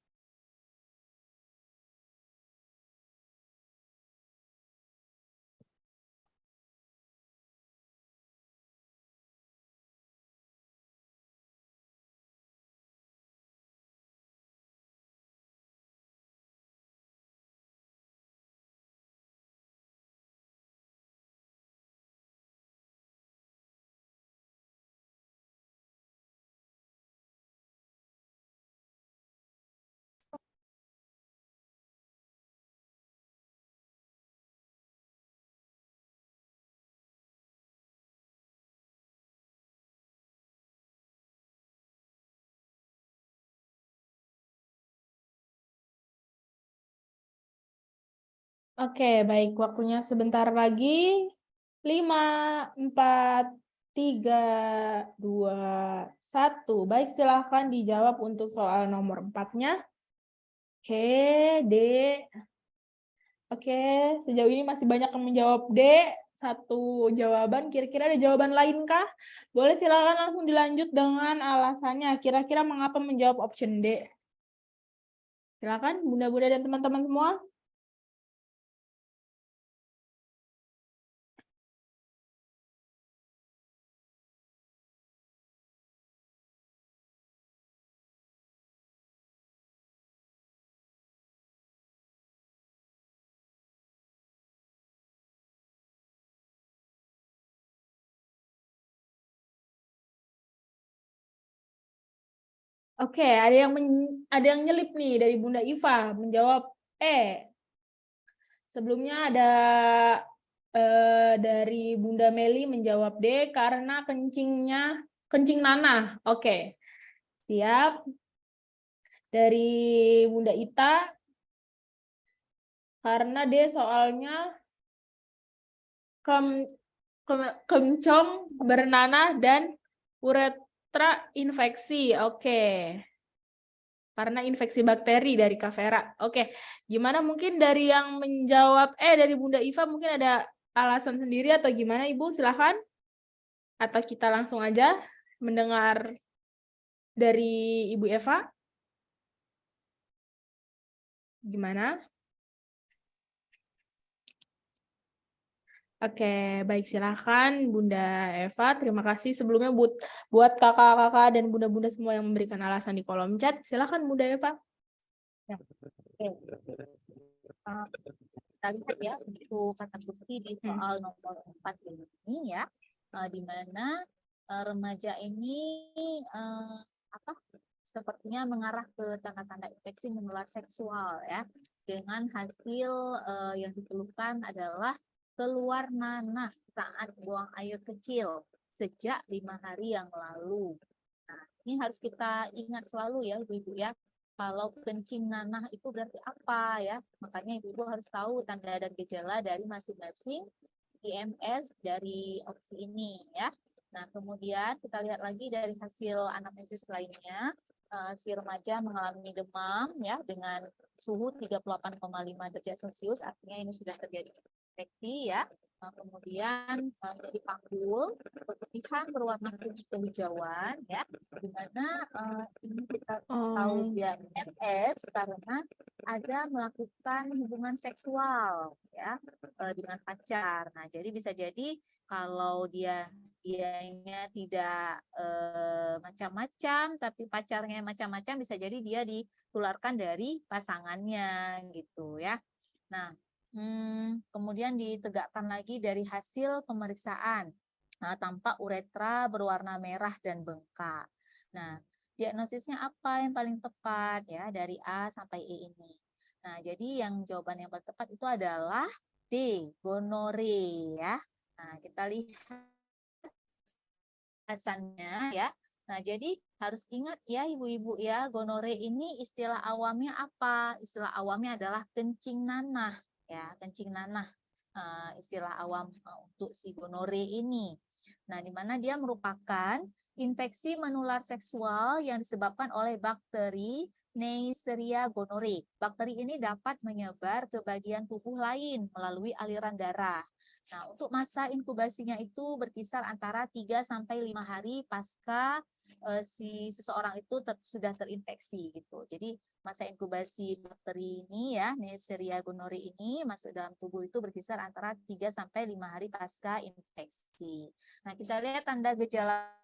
Oke, baik. Waktunya sebentar lagi. 5, 4, 3, 2, 1. Baik, silahkan dijawab untuk soal nomor 4-nya. Oke, D. Oke, sejauh ini masih banyak yang menjawab D. 1 jawaban. Kira-kira ada jawaban lain kah? Boleh silakan langsung dilanjut dengan alasannya. Kira-kira mengapa menjawab option D? Silakan, Bunda-Bunda dan teman-teman semua. Oke, ada yang nyelip nih dari Bunda Iva menjawab E. Sebelumnya ada dari Bunda Meli menjawab D karena kencing nanah. Oke, siap. Dari Bunda Ita karena D soalnya kencong bernanah dan uretra infeksi. Oke. karena infeksi bakteri dari Kak Vera. Oke, gimana mungkin dari yang menjawab, dari Bunda Iva mungkin ada alasan sendiri atau gimana Ibu? Silahkan. Atau kita langsung aja mendengar dari Ibu Eva. Gimana? Oke, baik silakan Bunda Eva. Terima kasih sebelumnya buat kakak-kakak dan bunda-bunda semua yang memberikan alasan di kolom chat. Silakan Bunda Eva. Ya, oke. Kita lihat ya untuk kata kunci di soal nomor 4 ini ya, di mana remaja ini sepertinya mengarah ke tanda-tanda infeksi menular seksual ya, dengan hasil yang dikeluhkan adalah keluar nanah saat buang air kecil sejak 5 hari yang lalu. Nah, ini harus kita ingat selalu ya Ibu-ibu ya. Kalau kencing nanah itu berarti apa ya? Makanya Ibu-ibu harus tahu tanda dan gejala dari masing-masing IMS dari opsi ini ya. Nah, kemudian kita lihat lagi dari hasil anamnesis lainnya, si remaja mengalami demam ya dengan suhu 38,5 derajat Celcius, artinya ini sudah terjadi infeksi ya. Kemudian jadi panggul, keputihan berwarna kuning kehijauan ya, di mana ini kita tahu dia MS karena ada melakukan hubungan seksual ya dengan pacar. Nah, jadi bisa jadi kalau dianya tidak macam-macam tapi pacarnya macam-macam, bisa jadi dia ditularkan dari pasangannya gitu ya. Nah, kemudian ditegakkan lagi dari hasil pemeriksaan tampak uretra berwarna merah dan bengkak. Nah, diagnosisnya apa yang paling tepat ya dari A sampai E ini? Nah, jadi yang jawaban yang paling tepat itu adalah D, gonore ya. Nah, kita lihat alasannya ya. Nah, jadi harus ingat ya ibu-ibu ya, gonore ini istilah awamnya apa? Istilah awamnya adalah kencing nanah ya, kencing nanah. Istilah awam untuk si gonore ini. Nah, di mana dia merupakan infeksi menular seksual yang disebabkan oleh bakteri Neisseria gonorrhoeae. Bakteri ini dapat menyebar ke bagian tubuh lain melalui aliran darah. Nah, untuk masa inkubasinya itu berkisar antara 3 sampai 5 hari pasca si seseorang itu sudah terinfeksi gitu. Jadi masa inkubasi bakteri ini ya, Neisseria gonorrhoeae ini masuk dalam tubuh itu berkisar antara 3 sampai 5 hari pasca infeksi. Nah, kita lihat tanda gejala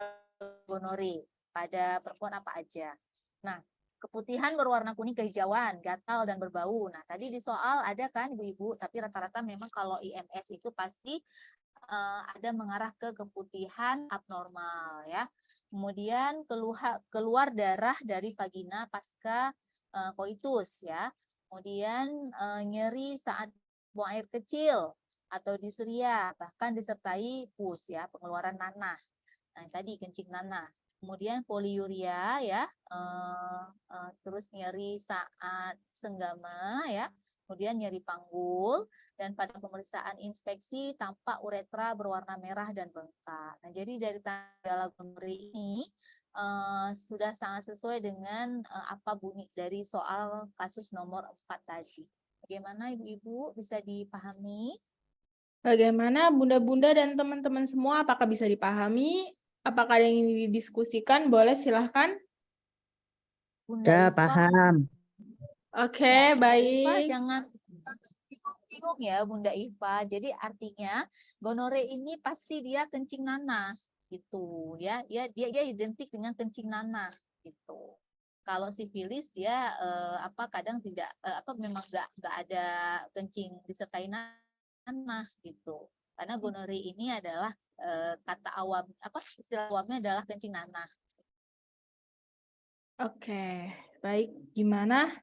gonorrhoeae pada perempuan apa aja. Nah, keputihan berwarna kuning kehijauan, gatal dan berbau. Nah, tadi di soal ada kan ibu-ibu, tapi rata-rata memang kalau IMS itu pasti ada mengarah ke keputihan abnormal ya. Kemudian keluar darah dari vagina pasca koitus ya. Kemudian nyeri saat buang air kecil atau disuria, bahkan disertai pus ya, pengeluaran nanah. Nah, tadi kencing nanah. Kemudian poliuria ya, terus nyeri saat senggama ya. Kemudian nyeri panggul, dan pada pemeriksaan inspeksi tampak uretra berwarna merah dan bengkak. Nah, jadi dari tanda gonorrhea ini sudah sangat sesuai dengan apa bunyi dari soal kasus nomor 4 tadi. Bagaimana Ibu-ibu, bisa dipahami? Bagaimana bunda-bunda dan teman-teman semua, apakah bisa dipahami? Apakah ada yang ingin didiskusikan? Boleh silahkan. Bunda Iva, paham. Oke, ya, Bunda Iva baik. jangan bingung ya Bunda Iva. Jadi artinya gonore ini pasti dia kencing nanah gitu ya. Dia identik dengan kencing nanah gitu. Kalau sifilis dia kadang tidak memang nggak ada kencing disertai nanah gitu. Karena gonore ini adalah kata awam istilah awamnya adalah kencing nanah. Oke, baik. Gimana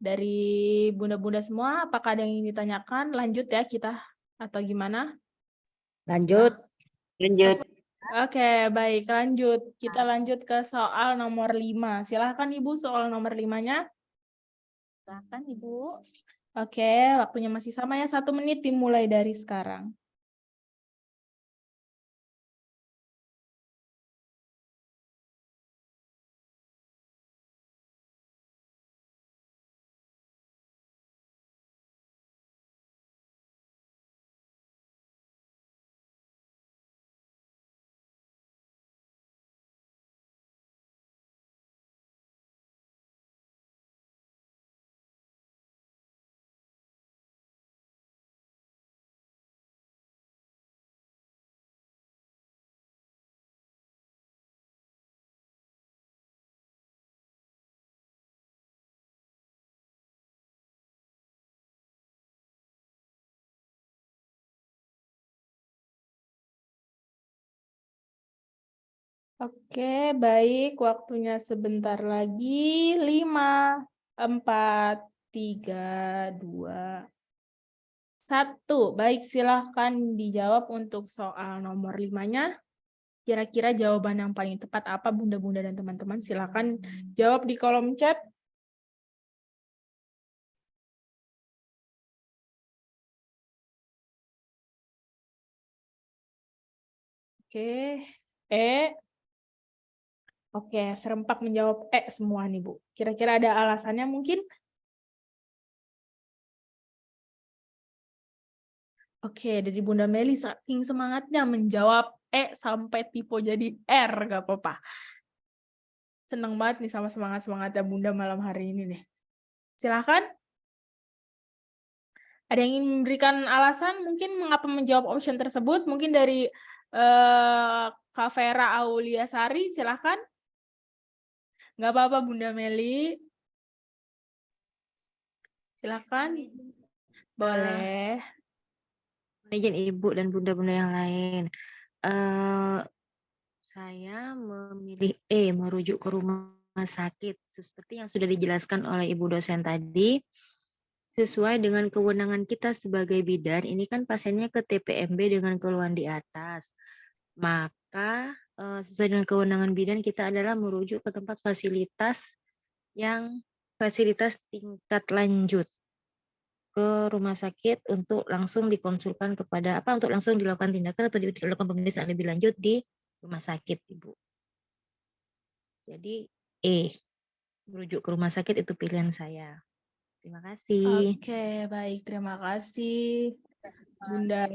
dari bunda-bunda semua? Apakah ada yang ingin ditanyakan? Lanjut ya kita atau gimana? Lanjut. Oke, baik. Lanjut. Kita lanjut ke soal nomor 5. Silahkan Ibu soal nomor 5-nya. Silakan Ibu. Oke, waktunya masih sama ya. 1 menit dimulai dari sekarang. Oke, baik. Waktunya sebentar lagi. 5, 4, 3, 2, 1. Baik, silahkan dijawab untuk soal nomor 5-nya. Kira-kira jawaban yang paling tepat apa, Bunda-Bunda dan teman-teman? Silahkan jawab di kolom chat. Oke, Oke, serempak menjawab semua nih, Bu. Kira-kira ada alasannya mungkin? Oke, dari Bunda Meli saking semangatnya menjawab sampai tipe jadi R, gak apa-apa. Seneng banget nih sama semangat-semangatnya Bunda malam hari ini nih. Silahkan. Ada yang ingin memberikan alasan mungkin mengapa menjawab option tersebut? Mungkin dari Kak Vera Auliasari, silahkan. Nggak apa-apa Bunda Meli. Silahkan. Boleh. Izin Ibu dan Bunda-Bunda yang lain. Saya memilih merujuk ke rumah sakit seperti yang sudah dijelaskan oleh Ibu dosen tadi. Sesuai dengan kewenangan kita sebagai bidan, ini kan pasiennya ke TPMB dengan keluhan di atas. Maka sesuai dengan kewenangan bidan kita adalah merujuk ke tempat fasilitas tingkat lanjut ke rumah sakit untuk langsung dikonsulkan kepada untuk langsung dilakukan tindakan atau dilakukan pemeriksaan lebih lanjut di rumah sakit, Ibu. Jadi merujuk ke rumah sakit itu pilihan saya. Terima kasih. Oke, baik. Terima kasih, Bunda.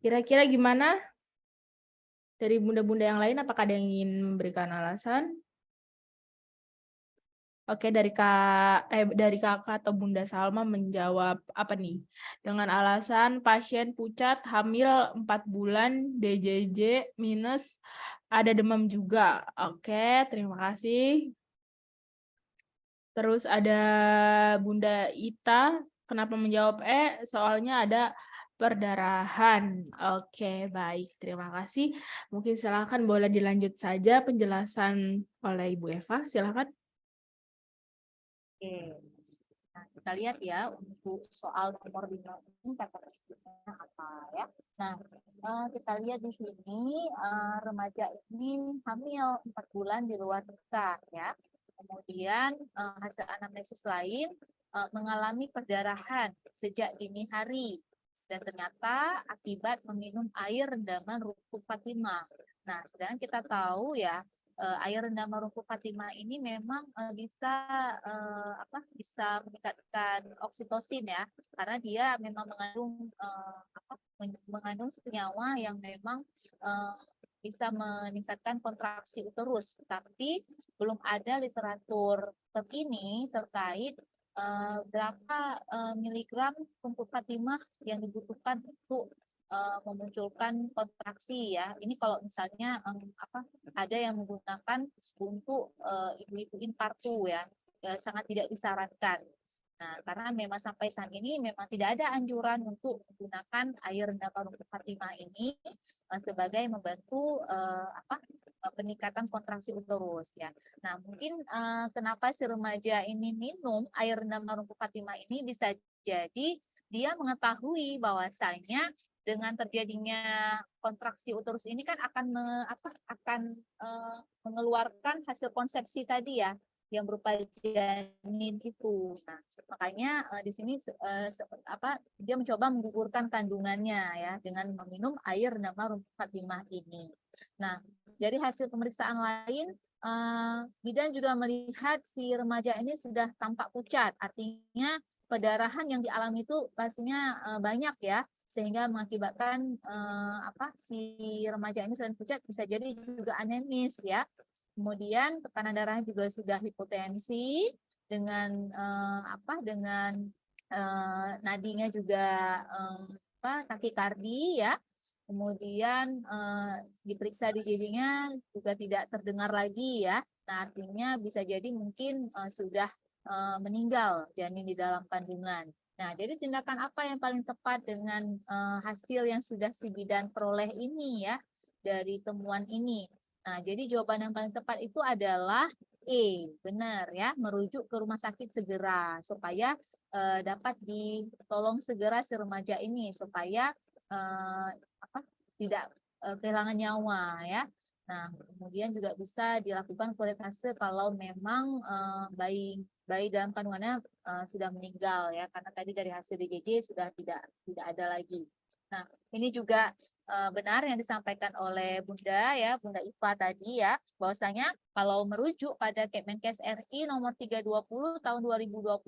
Kira-kira gimana? Dari Bunda-Bunda yang lain, apakah ada yang ingin memberikan alasan? Oke, dari Kakak atau Bunda Salma menjawab apa nih? Dengan alasan pasien pucat hamil 4 bulan, DJJ minus, ada demam juga. Oke, terima kasih. Terus ada Bunda Ita, kenapa menjawab soalnya ada perdarahan. Oke, baik. Terima kasih. Mungkin silakan boleh dilanjut saja penjelasan oleh Ibu Eva. Silakan. Oke. Nah, kita lihat ya untuk soal nomor 5 ini kategorinya apa ya. Nah, kita lihat di sini remaja ini hamil 4 bulan di luar nikah ya. Kemudian hasil anamnesis lain mengalami perdarahan sejak dini hari dan ternyata akibat meminum air rendaman rumput Fatimah. Nah, sedangkan kita tahu ya air rendaman rumput Fatimah ini memang bisa meningkatkan oksitosin ya, karena dia memang mengandung senyawa yang memang bisa meningkatkan kontraksi uterus, tapi belum ada literatur terkini terkait berapa miligram rumput Fatimah yang dibutuhkan untuk memunculkan kontraksi ya. Ini kalau misalnya ada yang menggunakan untuk ibu-ibu infartu ya, sangat tidak disarankan. Nah, karena memang sampai saat ini memang tidak ada anjuran untuk menggunakan air rendaman rumput Fatimah ini sebagai membantu peningkatan kontraksi uterus ya. Nah, mungkin kenapa si remaja ini minum air rendaman rumput Fatimah ini bisa jadi dia mengetahui bahwasanya dengan terjadinya kontraksi uterus ini kan akan mengeluarkan hasil konsepsi tadi ya, yang berupa janin itu. Nah, makanya di sini dia mencoba menggugurkan kandungannya ya dengan meminum air rendaman rumput Fatimah ini. Nah, dari hasil pemeriksaan lain bidan juga melihat si remaja ini sudah tampak pucat, artinya perdarahan yang dialami itu pastinya banyak ya, sehingga mengakibatkan si remaja ini selain pucat bisa jadi juga anemis ya. Kemudian tekanan darahnya juga sudah hipotensi dengan nadinya juga takikardi ya. Kemudian diperiksa di JJ-nya juga tidak terdengar lagi ya. Nah, artinya bisa jadi mungkin sudah meninggal janin di dalam kandungan. Nah, jadi tindakan apa yang paling tepat dengan hasil yang sudah si bidan peroleh ini ya dari temuan ini? Nah, jadi jawaban yang paling tepat itu adalah E, benar ya, merujuk ke rumah sakit segera supaya dapat ditolong segera si remaja ini supaya tidak kehilangan nyawa ya. Nah, kemudian juga bisa dilakukan kualitasnya kalau memang bayi dalam kandungannya sudah meninggal ya, karena tadi dari hasil DJJ sudah tidak ada lagi. Nah, ini juga benar yang disampaikan oleh Bunda ya, Bunda Iva tadi ya, bahwasanya kalau merujuk pada Kemenkes RI nomor 320 tahun 2020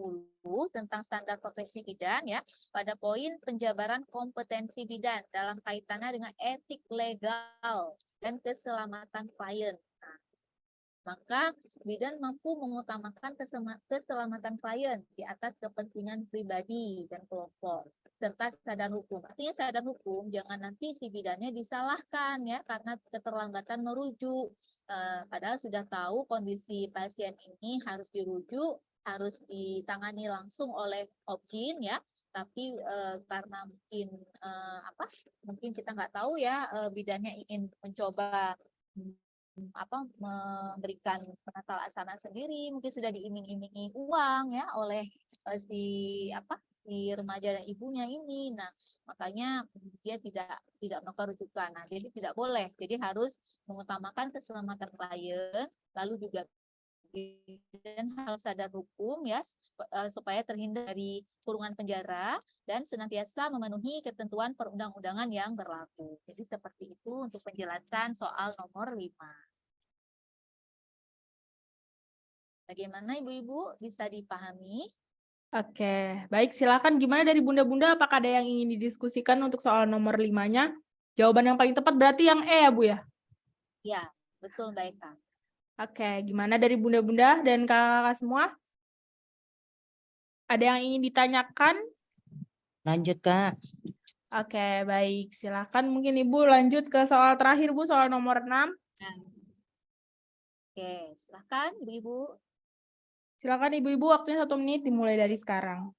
tentang standar profesi bidan ya, pada poin penjabaran kompetensi bidan dalam kaitannya dengan etik legal dan keselamatan klien. Nah, maka bidan mampu mengutamakan keselamatan klien di atas kepentingan pribadi dan kelompok serta sadar hukum. Artinya sadar hukum, jangan nanti si bidannya disalahkan ya karena keterlambatan merujuk. Padahal sudah tahu kondisi pasien ini harus dirujuk, harus ditangani langsung oleh Obgyn ya. Tapi karena mungkin kita nggak tahu ya, bidannya ingin mencoba memberikan penata laksana sendiri, mungkin sudah diiming-imingi uang ya oleh si remaja dan ibunya ini. Nah, makanya dia tidak melakukan rujukan. Nah, jadi tidak boleh. Jadi harus mengutamakan keselamatan klien, lalu juga dan harus sadar hukum ya supaya terhindar dari kurungan penjara dan senantiasa memenuhi ketentuan perundang-undangan yang berlaku. Jadi seperti itu untuk penjelasan soal nomor 5. Bagaimana Ibu-ibu, bisa dipahami? Oke, baik, silakan gimana dari Bunda-Bunda, apakah ada yang ingin didiskusikan untuk soal nomor 5-nya? Jawaban yang paling tepat berarti yang E ya Bu ya? Ya, betul baik Kak. Oke, gimana dari Bunda-Bunda dan kakak-kakak semua? Ada yang ingin ditanyakan? Lanjut, Kak. Oke, baik. Silakan mungkin Ibu lanjut ke soal terakhir Bu, soal nomor 6. Nah. Oke, silakan Ibu-ibu. Silakan Ibu-ibu, waktunya 1 menit dimulai dari sekarang.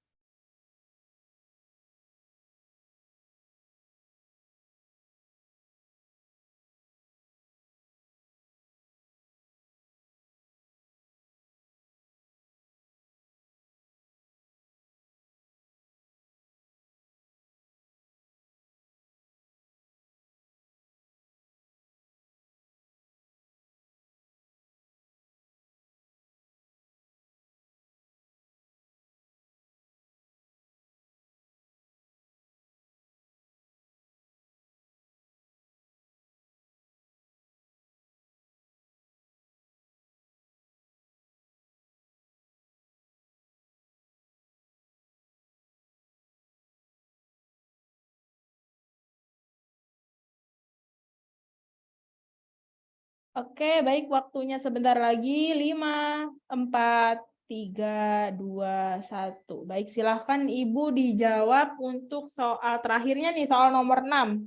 Oke, baik, waktunya sebentar lagi. 5, 4, 3, 2, 1. Baik, silahkan Ibu dijawab untuk soal terakhirnya nih, soal nomor 6.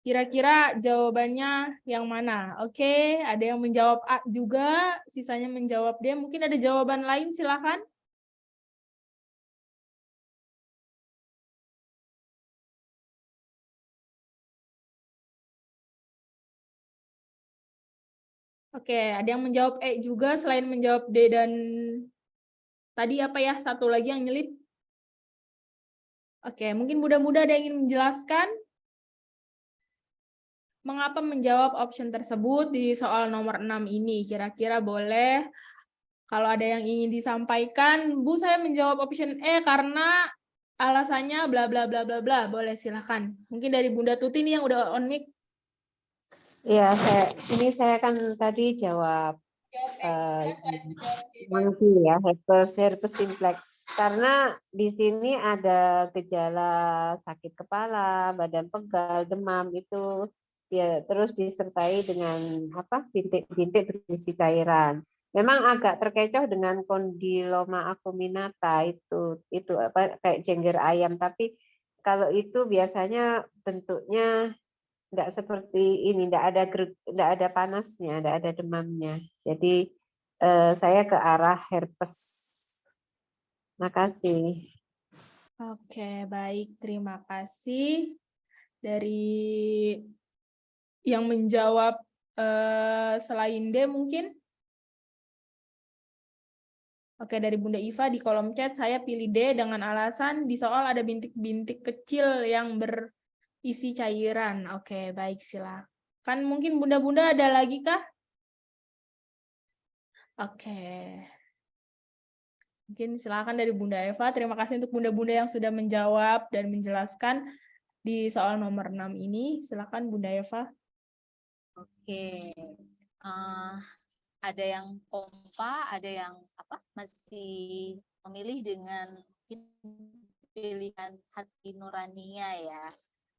Kira-kira jawabannya yang mana? Oke, ada yang menjawab A juga, sisanya menjawab D. Mungkin ada jawaban lain, silahkan. Oke, ada yang menjawab E juga selain menjawab D dan tadi apa ya? Satu lagi yang nyelip. Oke, mungkin mudah-mudahan ada yang ingin menjelaskan mengapa menjawab option tersebut di soal nomor 6 ini. Kira-kira boleh kalau ada yang ingin disampaikan, Bu, saya menjawab option E karena alasannya bla bla bla bla bla. Boleh, silakan. Mungkin dari Bunda Tuti nih yang udah on mic. Ya, saya kan tadi jawab herpes simplex. Karena di sini ada gejala sakit kepala, badan pegal, demam itu ya terus disertai dengan bintik-bintik berisi cairan. Memang agak terkecoh dengan kondiloma acuminata itu kayak jengger ayam, tapi kalau itu biasanya bentuknya enggak seperti ini, enggak ada panasnya, enggak ada demamnya. Jadi saya ke arah herpes. Makasih. Oke, baik. Terima kasih dari yang menjawab Selain D mungkin? Oke, dari Bunda Iva di kolom chat saya pilih D dengan alasan di soal ada bintik-bintik kecil yang berisi cairan. Oke, baik, silakan. Mungkin Bunda-Bunda ada lagi kah? Oke. Mungkin silakan dari Bunda Eva. Terima kasih untuk Bunda-Bunda yang sudah menjawab dan menjelaskan di soal nomor 6 ini. Silakan Bunda Eva. Oke. Eh, ada yang kompa, ada yang masih memilih dengan mungkin pilihan hati nuraninya ya.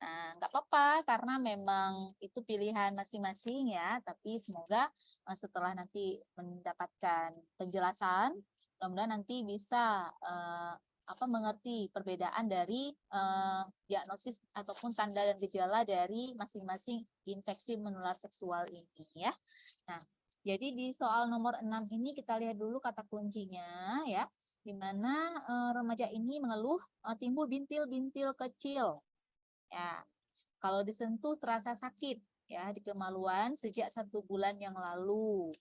Nah, nggak apa-apa karena memang itu pilihan masing-masing ya. Tapi semoga setelah nanti mendapatkan penjelasan, mudah-mudahan nanti bisa mengerti perbedaan dari diagnosis ataupun tanda dan gejala dari masing-masing infeksi menular seksual ini ya. Nah, jadi di soal nomor 6 ini kita lihat dulu kata kuncinya ya, di mana remaja ini mengeluh timbul bintil-bintil kecil. Ya, kalau disentuh terasa sakit ya di kemaluan sejak 1 bulan yang lalu.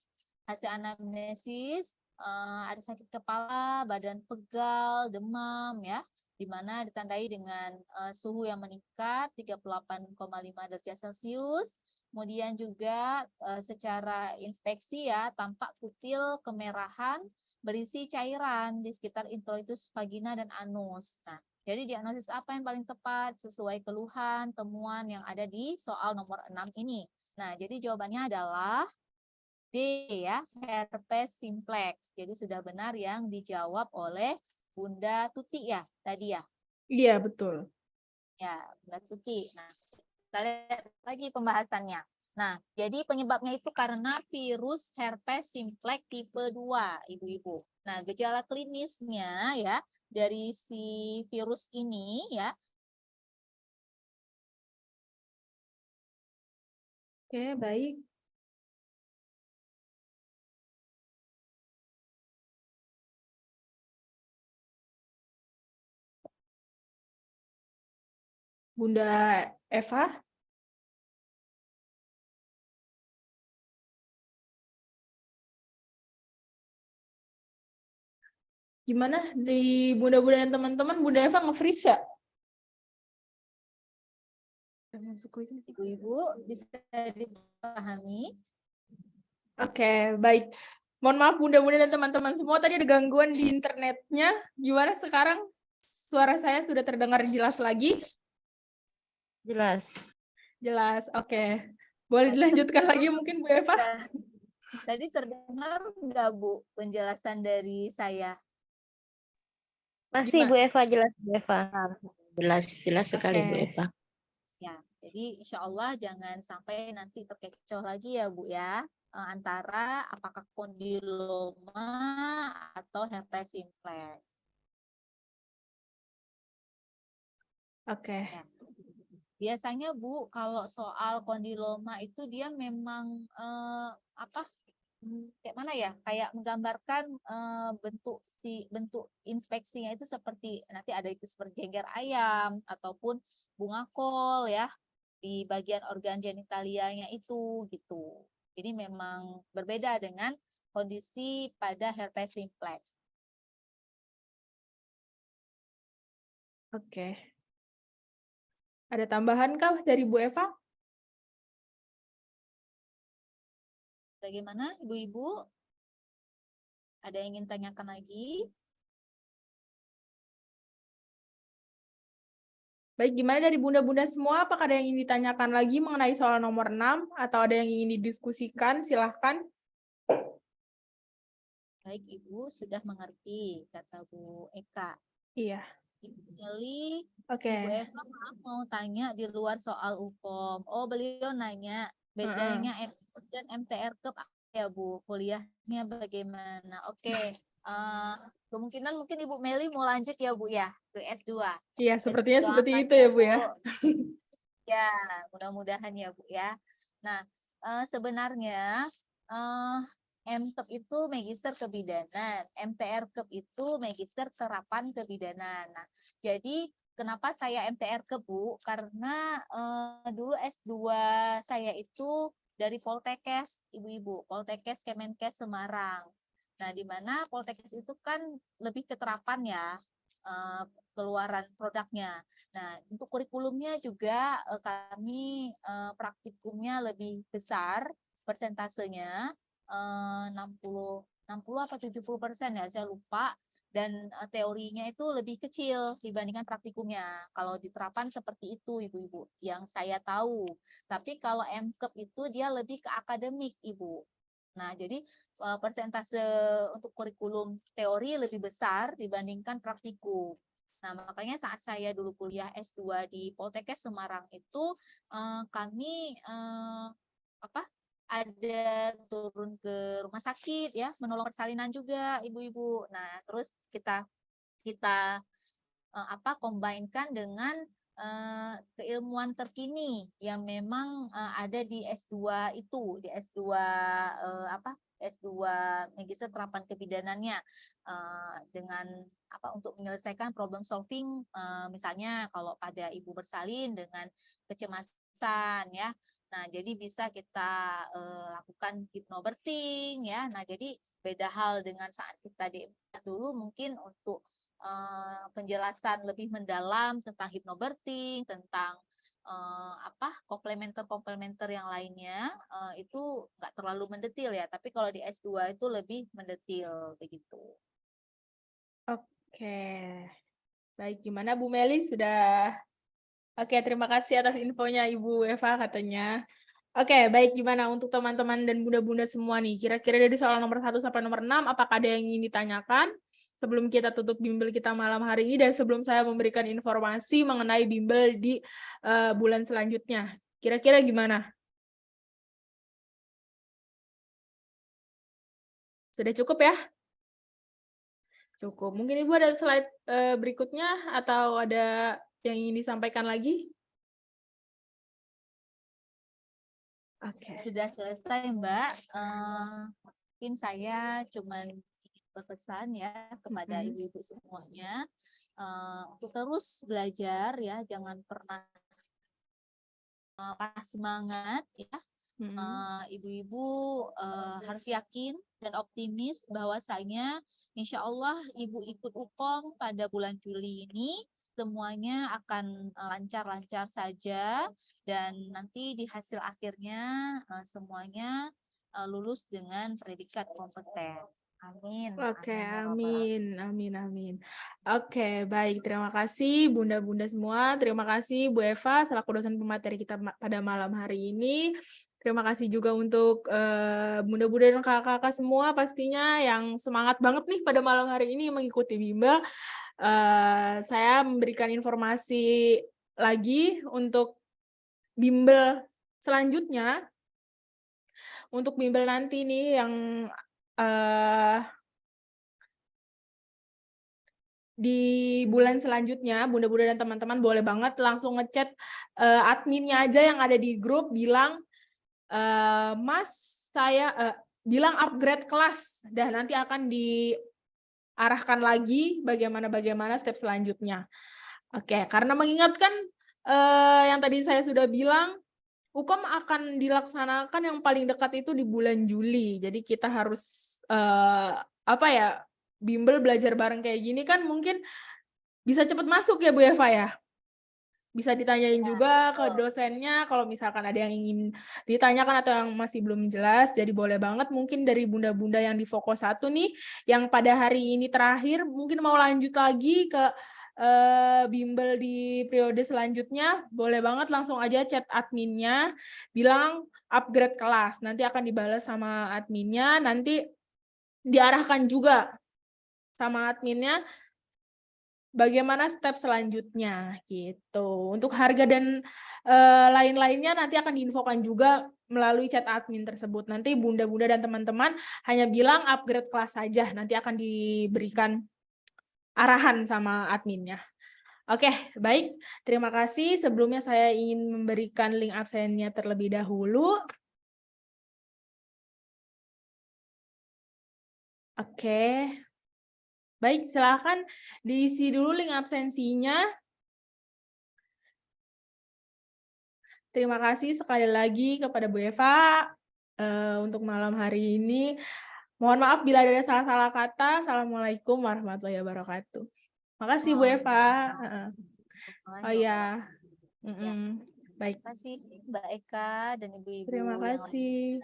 Hasil anamnesis ada sakit kepala, badan pegal, demam ya, di mana ditandai dengan suhu yang meningkat 38,5 derajat Celcius. Kemudian juga secara inspeksi ya tampak kutil kemerahan berisi cairan di sekitar introitus vagina dan anus. Nah, jadi diagnosis apa yang paling tepat sesuai keluhan, temuan yang ada di soal nomor 6 ini. Nah, jadi jawabannya adalah D ya, herpes simplex. Jadi sudah benar yang dijawab oleh Bunda Tuti ya tadi ya. Iya, betul. Ya, Bunda Tuti. Nah, kita lihat lagi pembahasannya. Nah, jadi penyebabnya itu karena virus herpes simplex tipe 2, Ibu-ibu. Nah, gejala klinisnya ya dari si virus ini ya. Oke, baik. Bunda Eva? Gimana di Bunda-Bunda dan teman-teman, Bunda Eva nge-freeze ya? Ibu-ibu bisa dipahami? Oke, baik. Mohon maaf Bunda-Bunda dan teman-teman semua, tadi ada gangguan di internetnya. Gimana sekarang? Suara saya sudah terdengar jelas lagi? Jelas. Jelas, oke. Boleh Tadi dilanjutkan terdengar lagi mungkin Bu Eva? Tadi terdengar nggak Bu penjelasan dari saya? Masih Bu Eva, jelas Bu Eva. Jelas sekali Bu Oke. Eva. Ya, jadi insya Allah jangan sampai nanti terkecoh lagi ya Bu ya, antara apakah kondiloma atau herpes simplex. Oke. Ya. Biasanya Bu, kalau soal kondiloma itu dia memang kayak mana ya? Kayak menggambarkan bentuk inspeksinya itu seperti nanti ada itu seperti jengger ayam ataupun bunga kol ya di bagian organ genitalianya itu gitu. Jadi memang berbeda dengan kondisi pada herpes simplex. Oke. Ada tambahan kah dari Bu Eva? Bagaimana Ibu-ibu? Ada yang ingin tanyakan lagi? Baik, gimana dari Bunda-Bunda semua? Apakah ada yang ingin ditanyakan lagi mengenai soal nomor 6? Atau ada yang ingin didiskusikan? Silahkan. Baik, Ibu sudah mengerti, kata Bu Eka. Iya. Ibu Meli, Oke. Ibu Eva maaf mau tanya di luar soal UKOM. Oh, beliau nanya bedanya MTER dan MTR Cup ya Bu, kuliahnya bagaimana? Oke. Kemungkinan mungkin Ibu Meli mau lanjut ya Bu ya ke S2. Iya, sepertinya seperti Doakan itu ya Bu ya. Ya, mudah-mudahan ya Bu ya. Nah, sebenarnya MTEP itu Magister Kebidanan, MTR Cup itu Magister Terapan Kebidanan. Nah, jadi kenapa saya MTR Cup Bu? Karena dulu S2 saya itu dari Poltekkes, Ibu-ibu, Poltekkes Kemenkes Semarang. Nah, di mana Poltekkes itu kan lebih ke terapan ya, keluaran produknya. Nah, untuk kurikulumnya juga kami praktikumnya lebih besar persentasenya, 60 apa 70% ya, saya lupa. Dan teorinya itu lebih kecil dibandingkan praktikumnya. Kalau di terapan seperti itu, Ibu-ibu, yang saya tahu. Tapi kalau MKEP itu dia lebih ke akademik, Ibu. Nah, jadi persentase untuk kurikulum teori lebih besar dibandingkan praktikum. Nah, makanya saat saya dulu kuliah S2 di Poltekkes Semarang itu kami ada turun ke rumah sakit ya, menolong persalinan juga ibu-ibu. Nah, terus kita combine-kan dengan keilmuan terkini yang memang ada di S2 itu, di S2 S2 Magister Terapan Kebidanannya, dengan untuk menyelesaikan problem solving, misalnya kalau pada ibu bersalin dengan kecemasan ya. Nah, jadi bisa kita lakukan hypnobirthing ya. Nah, jadi beda hal dengan saat kita di dulu mungkin untuk penjelasan lebih mendalam tentang hypnobirthing, tentang komplementer yang lainnya itu nggak terlalu mendetil ya. Tapi kalau di S2 itu lebih mendetil begitu. Oke. Baik, gimana Bu Meli sudah? Oke, terima kasih atas infonya Ibu Eva katanya. Oke, baik, gimana untuk teman-teman dan bunda-bunda semua nih? Kira-kira dari soal nomor 1 sampai nomor 6, apakah ada yang ingin ditanyakan? Sebelum kita tutup bimbel kita malam hari ini dan sebelum saya memberikan informasi mengenai bimbel di bulan selanjutnya. Kira-kira gimana? Sudah cukup ya? Cukup. Mungkin Ibu ada slide berikutnya atau ada yang ingin disampaikan lagi? Oke. Sudah selesai, Mbak. Mungkin saya cuma ingin berpesan ya kepada ibu-ibu semuanya untuk terus belajar ya, jangan pernah patah semangat ya. Ibu-ibu harus yakin dan optimis bahwasanya insya Allah ibu ikut UKOM pada bulan Juli ini semuanya akan lancar-lancar saja dan nanti di hasil akhirnya semuanya lulus dengan predikat kompeten. Amin. Oke, Amin, ya Rabbal amin, amin, amin. Oke, baik. Terima kasih bunda-bunda semua. Terima kasih Bu Eva selaku dosen pemateri kita pada malam hari ini. Terima kasih juga untuk bunda-bunda dan kakak-kakak semua pastinya yang semangat banget nih pada malam hari ini mengikuti bimbel. Saya memberikan informasi lagi untuk bimbel selanjutnya. Untuk bimbel nanti nih yang di bulan selanjutnya, bunda-bunda dan teman-teman boleh banget langsung ngechat adminnya aja yang ada di grup, bilang, Mas, saya bilang upgrade kelas, dan nanti akan diarahkan lagi bagaimana step selanjutnya. Oke, karena mengingatkan yang tadi saya sudah bilang, UKOM akan dilaksanakan yang paling dekat itu di bulan Juli, jadi kita harus bimbel belajar bareng kayak gini kan mungkin bisa cepat masuk ya Bu Eva ya. Bisa ditanyain juga ke dosennya kalau misalkan ada yang ingin ditanyakan atau yang masih belum jelas. Jadi boleh banget mungkin dari bunda-bunda yang di Fokus 1 nih, yang pada hari ini terakhir mungkin mau lanjut lagi ke bimbel di periode selanjutnya, boleh banget langsung aja chat adminnya, bilang upgrade kelas. Nanti akan dibalas sama adminnya, nanti diarahkan juga sama adminnya bagaimana step selanjutnya gitu. Untuk harga dan lain-lainnya nanti akan diinfokan juga melalui chat admin tersebut. Nanti bunda-bunda dan teman-teman hanya bilang upgrade kelas saja, nanti akan diberikan arahan sama adminnya. Oke, baik. Terima kasih. Sebelumnya saya ingin memberikan link absennya terlebih dahulu. Oke. Baik, silakan diisi dulu link absensinya. Terima kasih sekali lagi kepada Bu Eva untuk malam hari ini. Mohon maaf bila ada salah-salah kata. Assalamualaikum warahmatullahi wabarakatuh. Makasih Bu Eva. Oh ya. Baik. Terima kasih Mbak Eka dan ibu-ibu Terima yang lain. kasih.